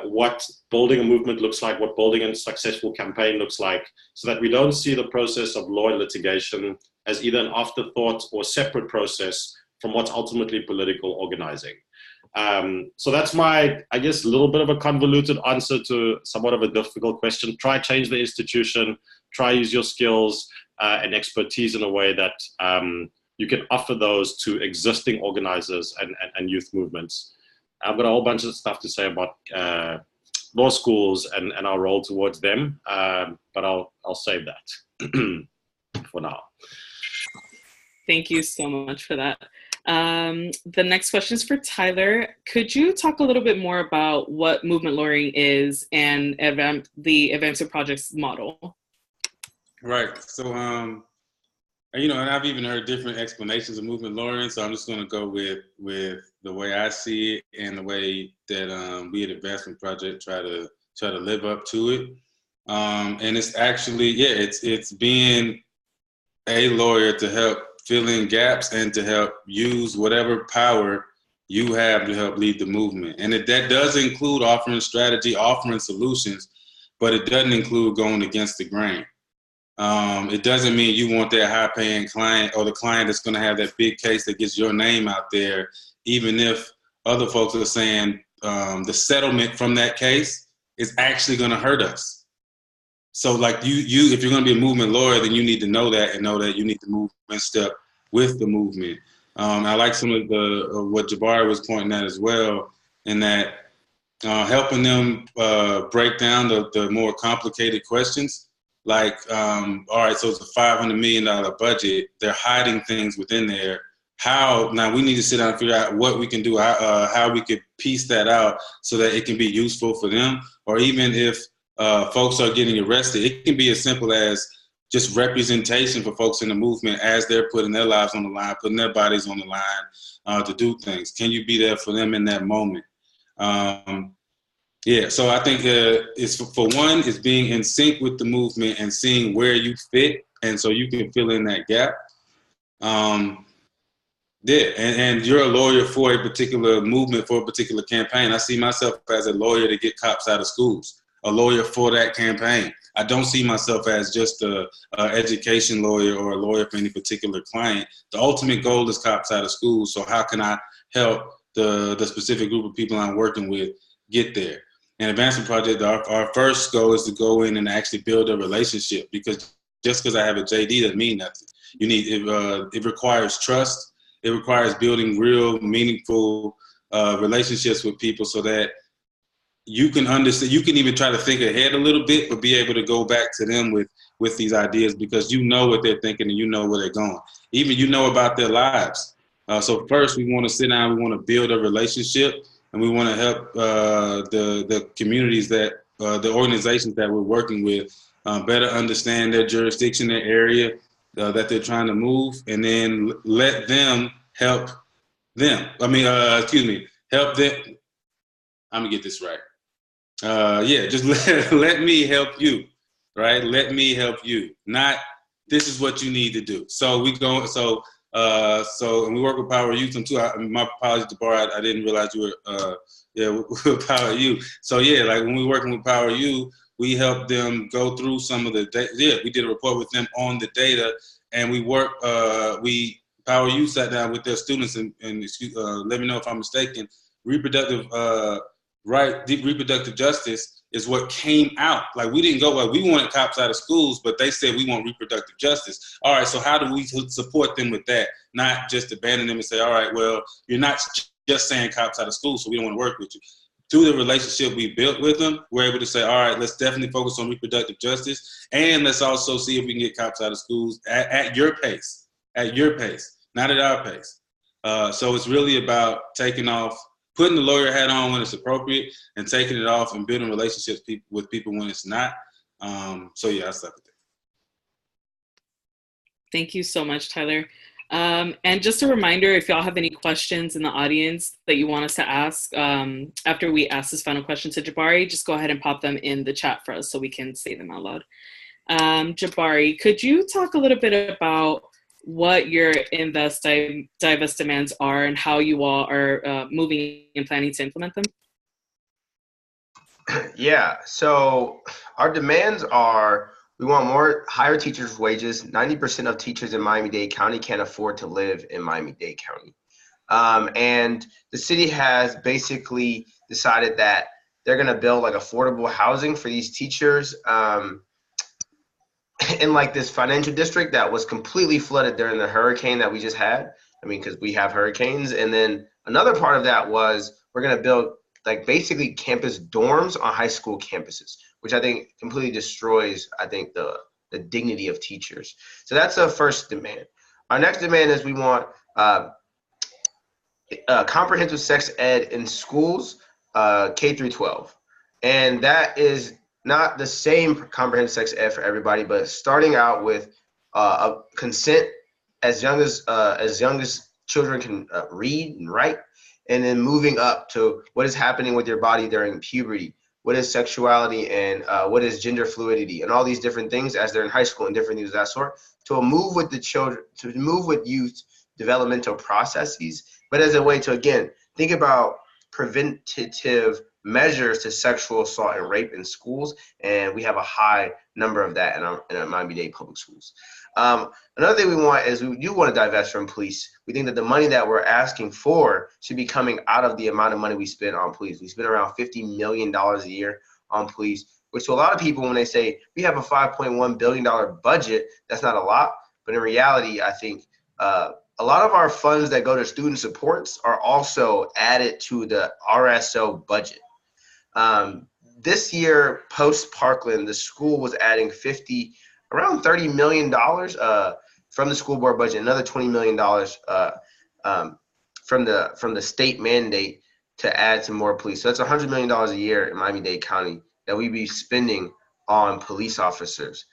what building a movement looks like, what building a successful campaign looks like, so that we don't see the process of law and litigation as either an afterthought or separate process from what's ultimately political organizing. So that's my, I guess, a little bit of a convoluted answer to somewhat of a difficult question. Try change the institution, try use your skills and expertise in a way that you can offer those to existing organizers and youth movements. I've got a whole bunch of stuff to say about law schools and our role towards them, but I'll save that for now. Thank you so much for that. The next question is for Tyler. Could you talk a little bit more about what movement lawyering is and the Advancement Project's model? Right. So, and I've even heard different explanations of movement lawyering. So I'm just going to go with the way I see it and the way that we at Advancement Project try to live up to it. And it's actually, it's being a lawyer to help fill in gaps and to help use whatever power you have to help lead the movement. And that does include offering strategy, offering solutions, but it doesn't include going against the grain. It doesn't mean you want that high-paying client or the client that's going to have that big case that gets your name out there, even if other folks are saying the settlement from that case is actually going to hurt us. So like you, if you're going to be a movement lawyer, then you need to know that and know that you need to move in step with the movement. I like some of what Jabari was pointing at as well, in that helping them break down the more complicated questions. Like, all right, so it's a $500 million budget. They're hiding things within there. Now we need to sit down and figure out what we can do, how we could piece that out so that it can be useful for them. Or even if folks are getting arrested, it can be as simple as just representation for folks in the movement as they're putting their lives on the line, putting their bodies on the line to do things. Can you be there for them in that moment? So I think it's for one, it's being in sync with the movement and seeing where you fit, and so you can fill in that gap. And you're a lawyer for a particular movement, for a particular campaign. I see myself as a lawyer to get cops out of schools, a lawyer for that campaign. I don't see myself as just a education lawyer or a lawyer for any particular client. The ultimate goal is cops out of schools. So how can I help the specific group of people I'm working with get there? And Advancement Project, our first goal is to go in and actually build a relationship, because just because I have a JD doesn't mean nothing. It requires trust. It requires building real, meaningful relationships with people so that you can understand, you can even try to think ahead a little bit, but be able to go back to them with these ideas, because you know what they're thinking and you know where they're going. Even you know about their lives. So first we want to sit down, we want to build a relationship, and we want to help the communities that, the organizations that we're working with better understand their jurisdiction, their area that they're trying to move, and then let them help them. Help them. I'm gonna get this right. Just let me help you, right? Let me help you. Not this is what you need to do. So we go. And we work with Power Youth too. My apologies to Bar. I didn't realize you were with Power Youth. So like when we're working with Power Youth, we help them go through some of the data. We did a report with them on the data, and we work. Power Youth sat down with their students and let me know if I'm mistaken. Reproductive justice is what came out. Like, we didn't go, like, we wanted cops out of schools, but they said we want reproductive justice. All right, so how do we support them with that? Not just abandon them and say, all right, well, you're not just saying cops out of school, so we don't want to work with you. Through the relationship we built with them, we're able to say, all right, let's definitely focus on reproductive justice, and let's also see if we can get cops out of schools at your pace, not at our pace. So it's really about putting the lawyer hat on when it's appropriate and taking it off and building relationships with people when it's not. So yeah, I stuck with it. Thank you so much, Tyler. And just a reminder, if y'all have any questions in the audience that you want us to ask after we ask this final question to Jabari, just go ahead and pop them in the chat for us so we can say them out loud. Jabari, could you talk a little bit about what your Invest, Divest demands are and how you all are moving and planning to implement them? Yeah, so our demands are, we want higher teachers' wages. 90% of teachers in Miami-Dade County can't afford to live in Miami-Dade County. And the city has basically decided that they're gonna build like affordable housing for these teachers in like this financial district that was completely flooded during the hurricane that we just had. I mean, because we have hurricanes. And then another part of that was we're gonna build like basically campus dorms on high school campuses, which I think completely destroys, I think, the dignity of teachers. So that's the first demand. Our next demand is we want comprehensive sex ed in schools, K through 12. And that is not the same comprehensive sex ed for everybody, but starting out with a consent as young as children can read and write, and then moving up to what is happening with your body during puberty, what is sexuality, and what is gender fluidity, and all these different things as they're in high school and different things of that sort, to move with the children, to move with youth developmental processes, but as a way to, again, think about preventative measures to sexual assault and rape in schools, and we have a high number of that in our Miami-Dade public schools. Another thing we want is we do want to divest from police. We think that the money that we're asking for should be coming out of the amount of money we spend on police. We spend around $50 million a year on police, which to a lot of people, when they say we have a $5.1 billion budget, that's not a lot. But in reality, I think a lot of our funds that go to student supports are also added to the RSO budget. This year, post-Parkland, the school was adding around $30 million from the school board budget, another $20 million from the state mandate to add some more police. So that's $100 million a year in Miami-Dade County that we be spending on police officers.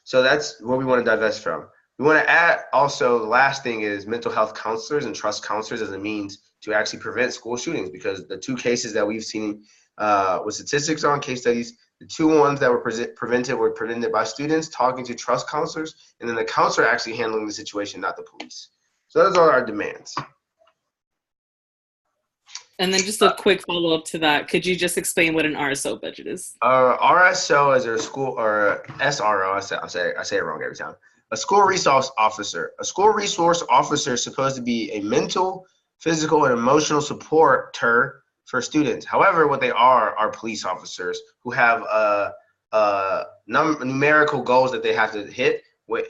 So that's what we want to divest from. We want to add also, the last thing is mental health counselors and trust counselors as a means to actually prevent school shootings, because the two cases that we've seen with statistics on case studies, the two ones that were prevented by students talking to trust counselors, and then the counselor actually handling the situation, not the police. So those are our demands. And then just a quick follow-up to that, could you just explain what an RSO budget is? RSO is a school, or SRO, I say it wrong every time. A school resource officer. A school resource officer is supposed to be a mental, physical, and emotional supporter for students. However, what they are police officers who have numerical goals that they have to hit when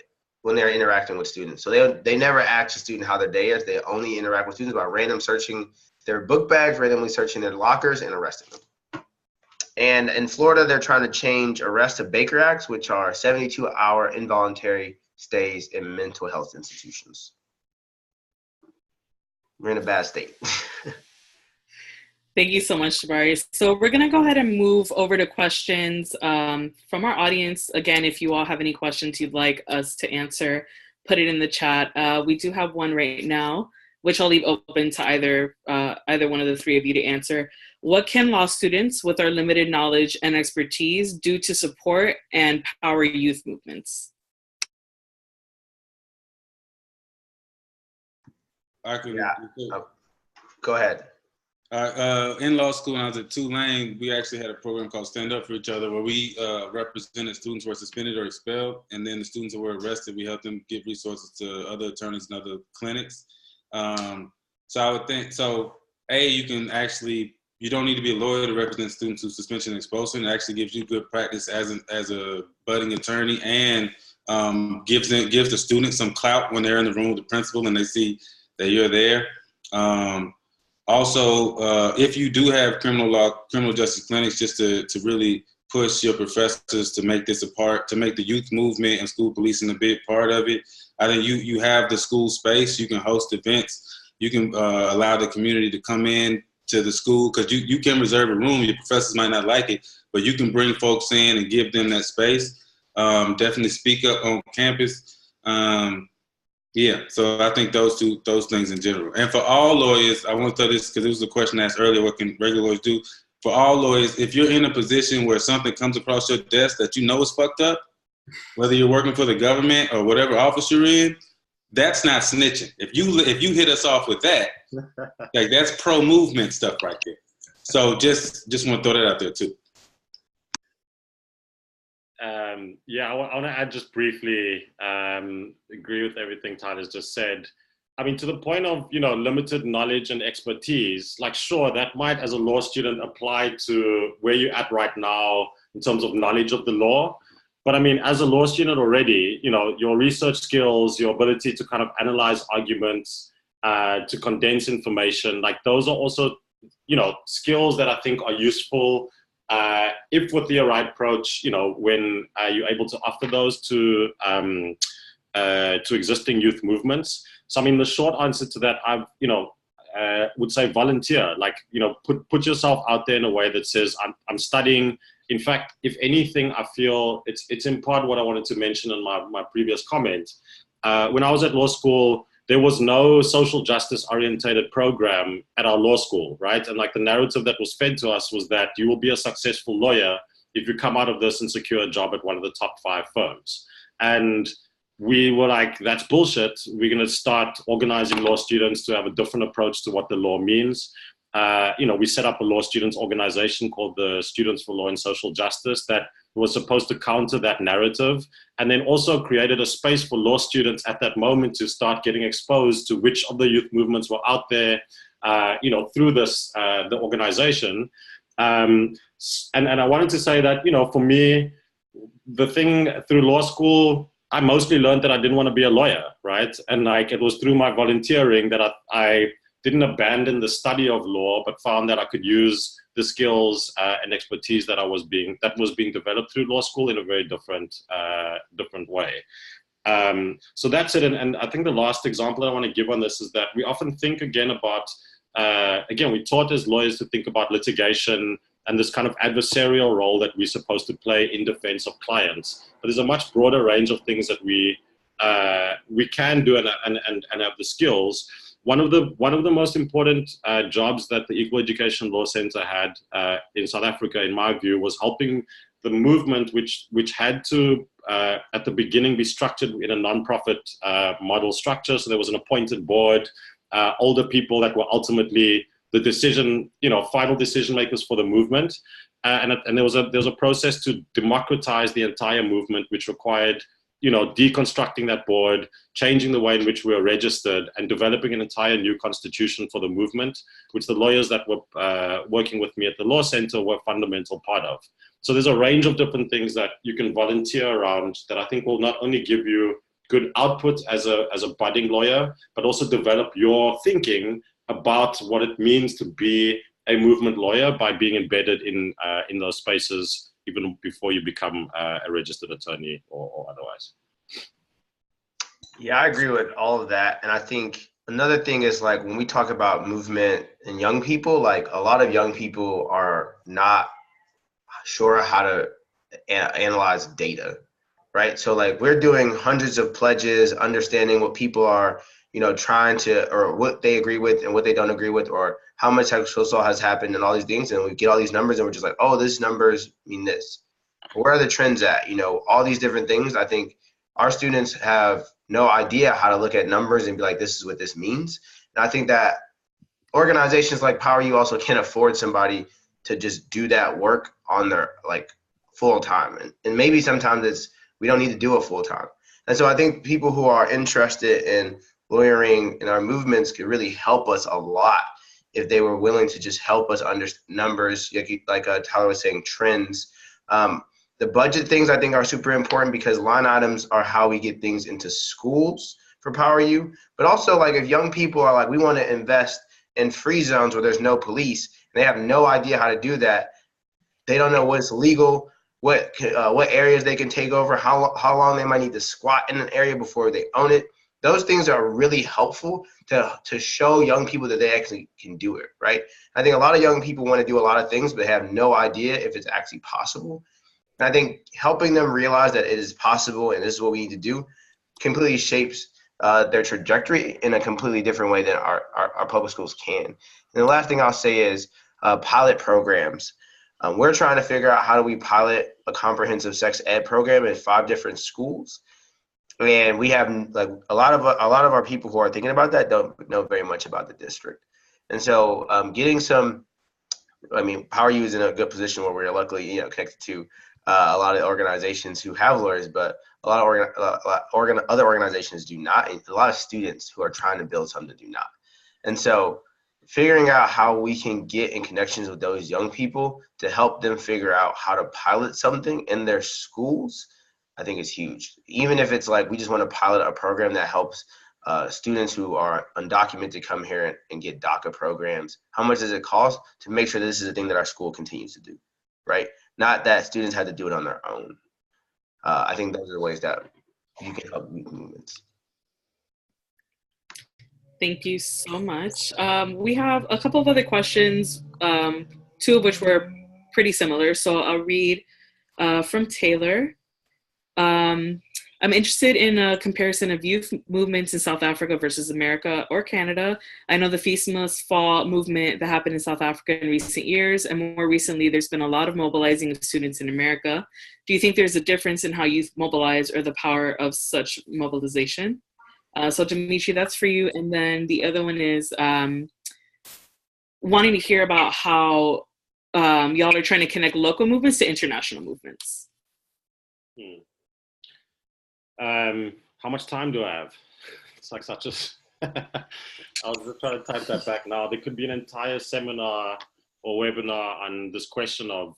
they're interacting with students. So they never ask a student how their day is. They only interact with students by random searching their book bags, randomly searching their lockers, and arresting them. And in Florida, they're trying to change arrest to Baker Acts, which are 72-hour involuntary stays in mental health institutions. We're in a bad state. Thank you so much, Jabari. So we're going to go ahead and move over to questions from our audience. Again, if you all have any questions you'd like us to answer, put it in the chat. We do have one right now, which I'll leave open to either one of the three of you to answer. What can law students with our limited knowledge and expertise do to support and power youth movements? Go ahead. In law school, when I was at Tulane, we actually had a program called Stand Up for Each Other, where we represented students who were suspended or expelled, and then the students who were arrested, we helped them get resources to other attorneys and other clinics. So I would think, you can actually you don't need to be a lawyer to represent students who suspension and expulsion. It actually gives you good practice as a budding attorney, and gives the students some clout when they're in the room with the principal and they see that you're there. Also, if you do have criminal justice clinics, just to really push your professors to make this a part, to make the youth movement and school policing a big part of it. I think you have the school space. You can host events. You can allow the community to come in to the school, because you can reserve a room. Your professors might not like it, but you can bring folks in and give them that space. Definitely speak up on campus. Yeah, so I think those things in general. And for all lawyers, I want to tell this because it was a question asked earlier, what can regular lawyers do? For all lawyers, if you're in a position where something comes across your desk that you know is fucked up, whether you're working for the government or whatever office you're in, that's not snitching. If you hit us off with that, like, that's pro movement stuff right there. So just want to throw that out there too. Yeah, I want to add just briefly, agree with everything Tyler's just said. I mean, to the point of, limited knowledge and expertise, like, sure, that might, as a law student, apply to where you're at right now in terms of knowledge of the law. But I mean, as a law student already, your research skills, your ability to kind of analyze arguments, to condense information, like, those are also, skills that I think are useful if with the right approach, when you're able to offer those to existing youth movements. So, I mean, the short answer to that, would say volunteer, like, put yourself out there in a way that says, I'm studying. In fact, if anything, I feel it's in part what I wanted to mention in my previous comment. When I was at law school, there was no social justice orientated program at our law school, right? And like, the narrative that was fed to us was that you will be a successful lawyer if you come out of this and secure a job at one of the top 5 firms. And we were like, that's bullshit. We're going to start organizing law students to have a different approach to what the law means. We set up a law students organization called the Students for Law and Social Justice that was supposed to counter that narrative, and then also created a space for law students at that moment to start getting exposed to which of the youth movements were out there, through this, the organization. And I wanted to say that, for me, the thing through law school, I mostly learned that I didn't want to be a lawyer, right? And like, it was through my volunteering that I didn't abandon the study of law, but found that I could use the skills and expertise that was being developed through law school in a very different way. So that's it. And I think the last example I want to give on this is that we often think again about, we're taught as lawyers to think about litigation and this kind of adversarial role that we're supposed to play in defense of clients. But there's a much broader range of things that we can do and have the skills. One of the most important jobs that the Equal Education Law Center had in South Africa, in my view, was helping the movement, which had to at the beginning be structured in a nonprofit model structure. So there was an appointed board, older people that were ultimately the final decision makers for the movement, and there was a process to democratize the entire movement, which required deconstructing that board, changing the way in which we were registered, and developing an entire new constitution for the movement, which the lawyers that were working with me at the law center were a fundamental part of. So there's a range of different things that you can volunteer around that I think will not only give you good output as a budding lawyer, but also develop your thinking about what it means to be a movement lawyer by being embedded in those spaces even before you become a registered attorney or otherwise. Yeah, I agree with all of that. And I think another thing is, like, when we talk about movement and young people, like, a lot of young people are not sure how to analyze data, right? So, like, we're doing hundreds of pledges, understanding what people are, trying to, or what they agree with and what they don't agree with, or how much sexual assault has happened and all these things. And we get all these numbers and we're just like, oh, these numbers mean this. Where are the trends at? All these different things. I think our students have no idea how to look at numbers and be like, this is what this means. And I think that organizations like Power U also can't afford somebody to just do that work on their, like, full time. And maybe sometimes we don't need to do it full time. And so I think people who are interested in lawyering in our movements could really help us a lot if they were willing to just help us understand numbers, like Tyler was saying, trends. The budget things I think are super important because line items are how we get things into schools for Power U. But also, like, if young people are like, we want to invest in free zones where there's no police, and they have no idea how to do that. They don't know what's legal, what areas they can take over, how long they might need to squat in an area before they own it. Those things are really helpful to show young people that they actually can do it, right? I think a lot of young people want to do a lot of things, but have no idea if it's actually possible. And I think helping them realize that it is possible and this is what we need to do completely shapes their trajectory in a completely different way than our public schools can. And the last thing I'll say is pilot programs. We're trying to figure out how do we pilot a comprehensive sex ed program in 5 different schools. And we have like a lot of our people who are thinking about that don't know very much about the district. And so getting some, Power U is in a good position where we're luckily, connected to a lot of organizations who have lawyers, but a lot of other organizations do not. And a lot of students who are trying to build something do not. And so figuring out how we can get in connections with those young people to help them figure out how to pilot something in their schools, I think is huge. Even if it's like we just want to pilot a program that helps students who are undocumented come here and get DACA programs. How much does it cost to make sure this is a thing that our school continues to do, right? Not that students had to do it on their own. I think those are the ways that you can help youth movements. Thank you so much. We have a couple of other questions, 2 of which were pretty similar. So I'll read from Taylor. I'm interested in a comparison of youth movements in South Africa versus America or Canada. I know the Feast Must Fall movement that happened in South Africa in recent years, and more recently, there's been a lot of mobilizing of students in America. Do you think there's a difference in how youth mobilize or the power of such mobilization? So Dimitri, that's for you. And then the other one is wanting to hear about how y'all are trying to connect local movements to international movements. How much time do I have? It's like such a, I was just trying to type that back now. There could be an entire seminar or webinar on this question of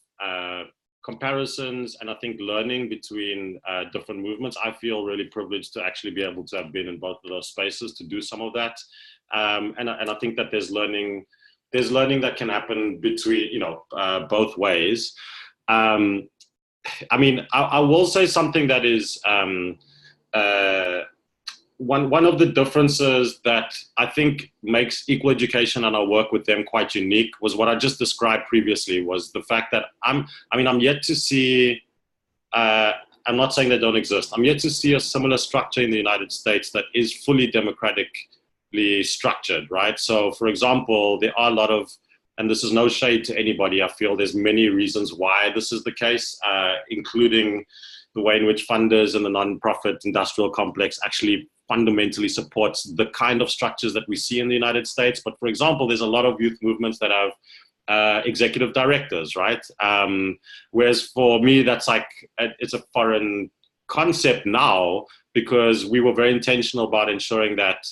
comparisons and I think learning between different movements. I feel really privileged to actually be able to have been in both of those spaces to do some of that. And I think that there's learning that can happen between, both ways. I will say something that is one of the differances that I think makes Equal Education and our work with them quite unique was what I just described previously, was the fact that I'm yet to see, I'm not saying they don't exist, I'm yet to see a similar structure in the United States that is fully democratically structured, right? So for example, there are a lot of, and this is no shade to anybody, I feel there's many reasons why this is the case, including the way in which funders and the nonprofit industrial complex actually fundamentally supports the kind of structures that we see in the United States. But for example, there's a lot of youth movements that have executive directors, right? Whereas for me, that's like, it's a foreign concept now, because we were very intentional about ensuring that,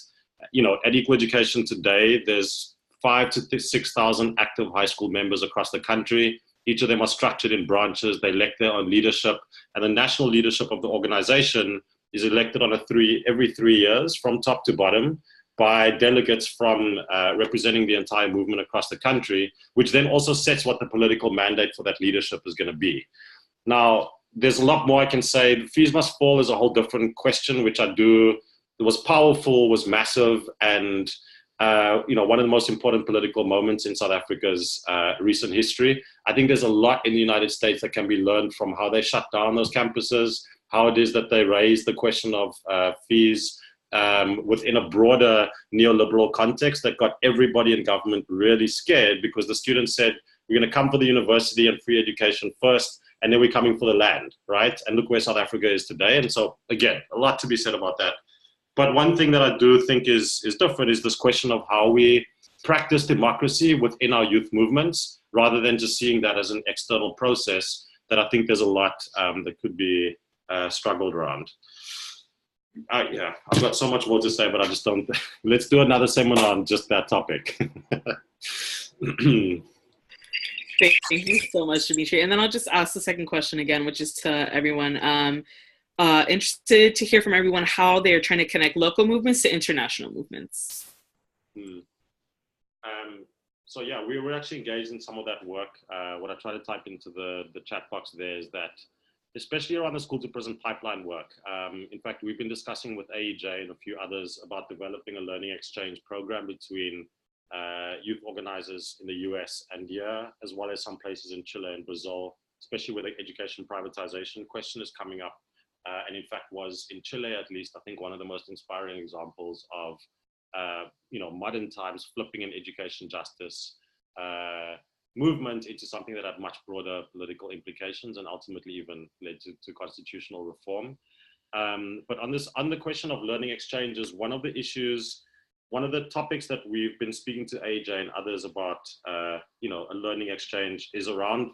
at Equal Education today, there's 5,000 to 6,000 active high school members across the country. Each of them are structured in branches. They elect their own leadership, and the national leadership of the organization is elected on every 3 years from top to bottom by delegates from representing the entire movement across the country, which then also sets what the political mandate for that leadership is going to be. Now, there's a lot more I can say. The Fees Must Fall is a whole different question, which it was powerful, was massive, and one of the most important political moments in South Africa's recent history. I think there's a lot in the United States that can be learned from how they shut down those campuses, how it is that they raise the question of fees within a broader neoliberal context that got everybody in government really scared, because the students said, we're going to come for the university and free education first, and then we're coming for the land, right? And look where South Africa is today. And so, again, a lot to be said about that. But one thing that I do think is different is this question of how we practice democracy within our youth movements, rather than just seeing that as an external process, that I think there's a lot that could be struggled around. I've got so much more to say, but I just don't. Let's do another seminar on just that topic. Thank you so much, Dimitri. And then I'll just ask the second question again, which is to everyone. Interested to hear from everyone how they are trying to connect local movements to international movements. So yeah, we were actually engaged in some of that work. What I try to type into the chat box there is that, especially around the school to prison pipeline work. In fact, we've been discussing with AEJ and a few others about developing a learning exchange program between youth organizers in the US and here, as well as some places in Chile and Brazil, especially where the education privatization question is coming up. And in fact was in Chile, at least, I think one of the most inspiring examples of modern times flipping an education justice movement into something that had much broader political implications and ultimately even led to constitutional reform. But on the question of learning exchanges, one of the topics that we've been speaking to AJ and others about, a learning exchange is around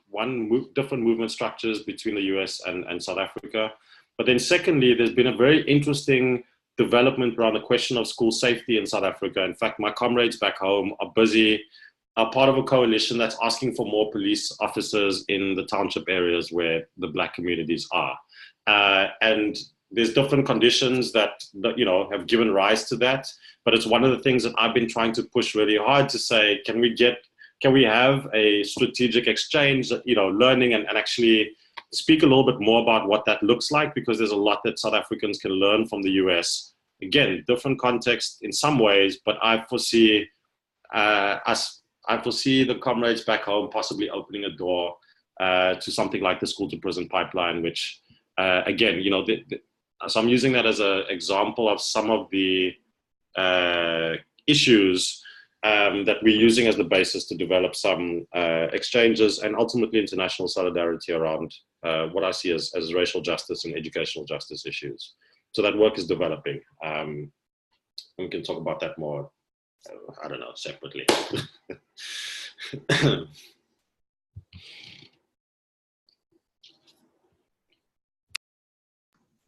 different movement structures between the US and South Africa. But then secondly, there's been a very interesting development around the question of school safety in South Africa. In fact, my comrades back home are part of a coalition that's asking for more police officers in the township areas where the Black communities are. And there's different conditions that have given rise to that. But it's one of the things that I've been trying to push really hard to say, can we have a strategic exchange, learning and actually speak a little bit more about what that looks like, because there's a lot that South Africans can learn from the US. Again, different context in some ways, but I foresee the comrades back home possibly opening a door to something like the school to prison pipeline, which again, so I'm using that as an example of some of the issues that we're using as the basis to develop some exchanges and ultimately international solidarity around what I see as racial justice and educational justice issues. So that work is developing. We can talk about that more, I don't know, separately.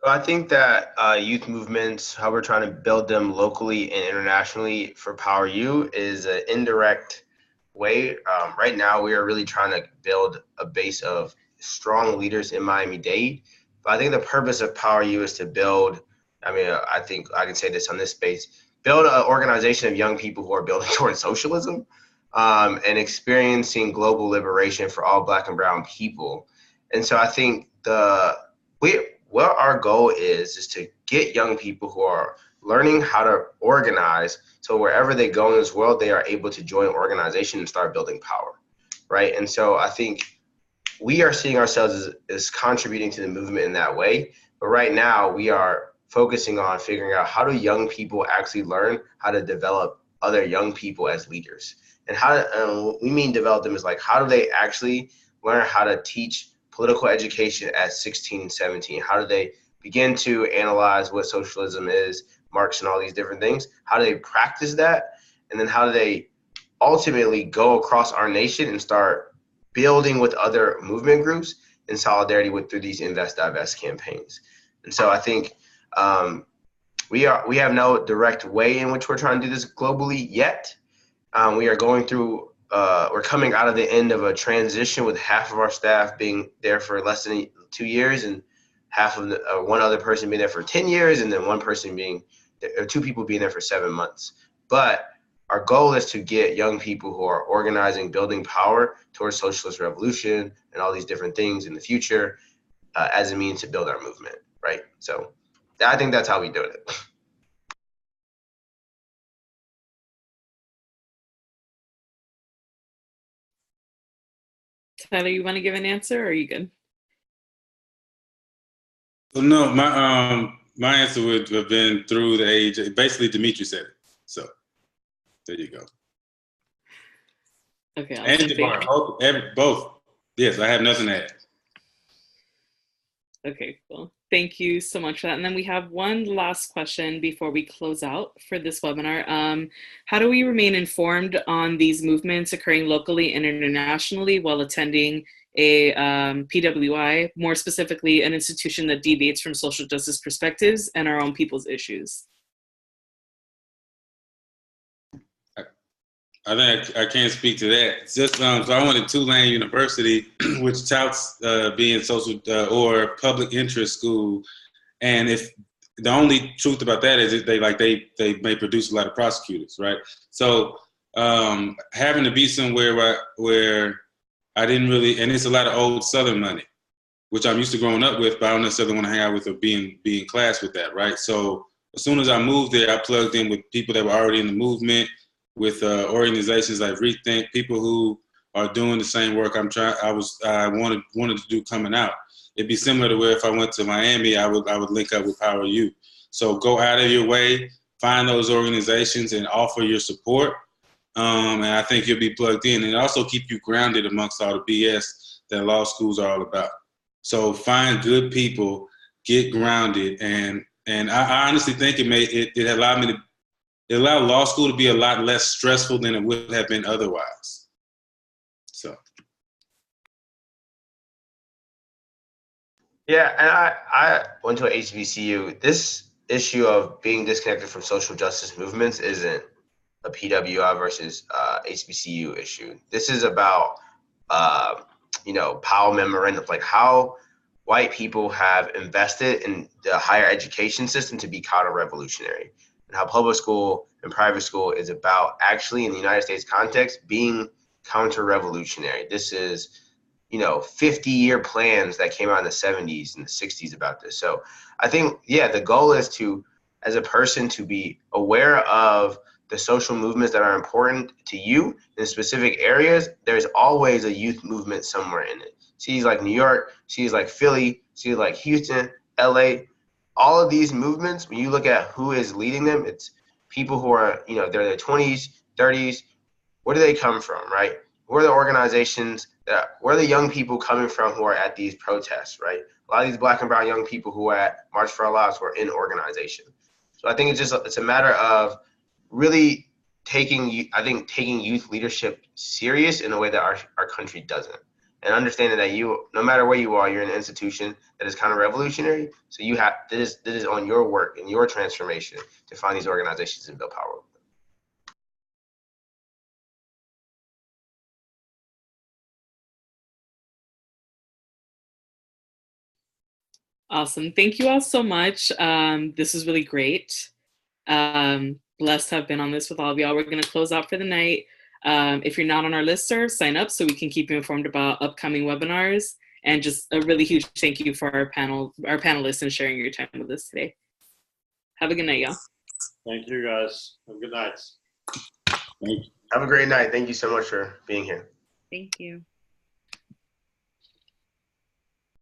I think that youth movements, how we're trying to build them locally and internationally for Power U is an indirect way. Right now, we are really trying to build a base of strong leaders in Miami-Dade. But I think the purpose of Power U is to build, I think I can say this on this space, build an organization of young people who are building towards socialism and experiencing global liberation for all Black and brown people. And so I think what our goal is to get young people who are learning how to organize, so wherever they go in this world, they are able to join an organization and start building power, right? And so I think we are seeing ourselves as contributing to the movement in that way. But right now, we are focusing on figuring out how do young people actually learn how to develop other young people as leaders. And what we mean develop them is like, how do they actually learn how to teach political education at 16, 17? How do they begin to analyze what socialism is, Marx and all these different things? How do they practice that? And then how do they ultimately go across our nation and start building with other movement groups in solidarity through these Invest, Divest campaigns? And so I think we have no direct way in which we're trying to do this globally yet. We are going through we're coming out of the end of a transition with half of our staff being there for less than 2 years and half of one other person being there for 10 years and then one person two people being there for 7 months. But our goal is to get young people who are organizing, building power towards socialist revolution and all these different things in the future as a means to build our movement, right? So I think that's how we do it. Tyler, you want to give an answer or are you good? Well, no, my answer would have been through the AEJ. Basically, Dimitri said it. So there you go. Okay. And Jabbar, both. Yes, I have nothing to add. Okay, cool. Thank you so much for that. And then we have one last question before we close out for this webinar. How do we remain informed on these movements occurring locally and internationally while attending a PWI, more specifically an institution that deviates from social justice perspectives and our own people's issues? I think I can't speak to that. It's just so I went to Tulane University, which touts being social or public interest school, and if the only truth about that is that they may produce a lot of prosecutors, right? So having to be somewhere where I didn't really, and it's a lot of old Southern money, which I'm used to growing up with, but I don't necessarily want to hang out with or be in class with that, right? So as soon as I moved there, I plugged in with people that were already in the movement, with organizations like Rethink, people who are doing the same work I wanted to do coming out. It'd be similar to where if I went to Miami, I would link up with Power U. So go out of your way, find those organizations and offer your support. And I think you'll be plugged in, and also keep you grounded amongst all the BS that law schools are all about. So find good people, get grounded, and I honestly think it allowed me to. It allowed law school to be a lot less stressful than it would have been otherwise. So. Yeah, and I went to a HBCU. This issue of being disconnected from social justice movements isn't a PWI versus HBCU issue. This is about Powell memorandum, like how white people have invested in the higher education system to be counter-revolutionary, and how public school and private school is about actually in the United States context being counter-revolutionary. This is 50-year plans that came out in the 70s and the 60s about this. So I think, the goal is as a person, to be aware of the social movements that are important to you in specific areas. There's always a youth movement somewhere in it. Cities like New York, cities like Philly, cities like Houston, LA, all of these movements, when you look at who is leading them, it's people who are, they're in their 20s, 30s. Where do they come from, right? Where are the organizations where are the young people coming from who are at these protests, right? A lot of these Black and brown young people who are at March for Our Lives who are in organization. So I think it's a matter of really taking youth leadership serious in a way that our country doesn't, and understanding that no matter where you are, you're in an institution that is kind of revolutionary. So this is on your work and your transformation to find these organizations and build power. Awesome. Thank you all so much. This was really great. Blessed to have been on this with all of y'all. We're going to close out for the night. If you're not on our listserv, sign up so we can keep you informed about upcoming webinars. And just a really huge thank you for our panelists and sharing your time with us today. Have a good night, y'all. Thank you, guys. Have a good night. Have a great night. Thank you so much for being here. Thank you.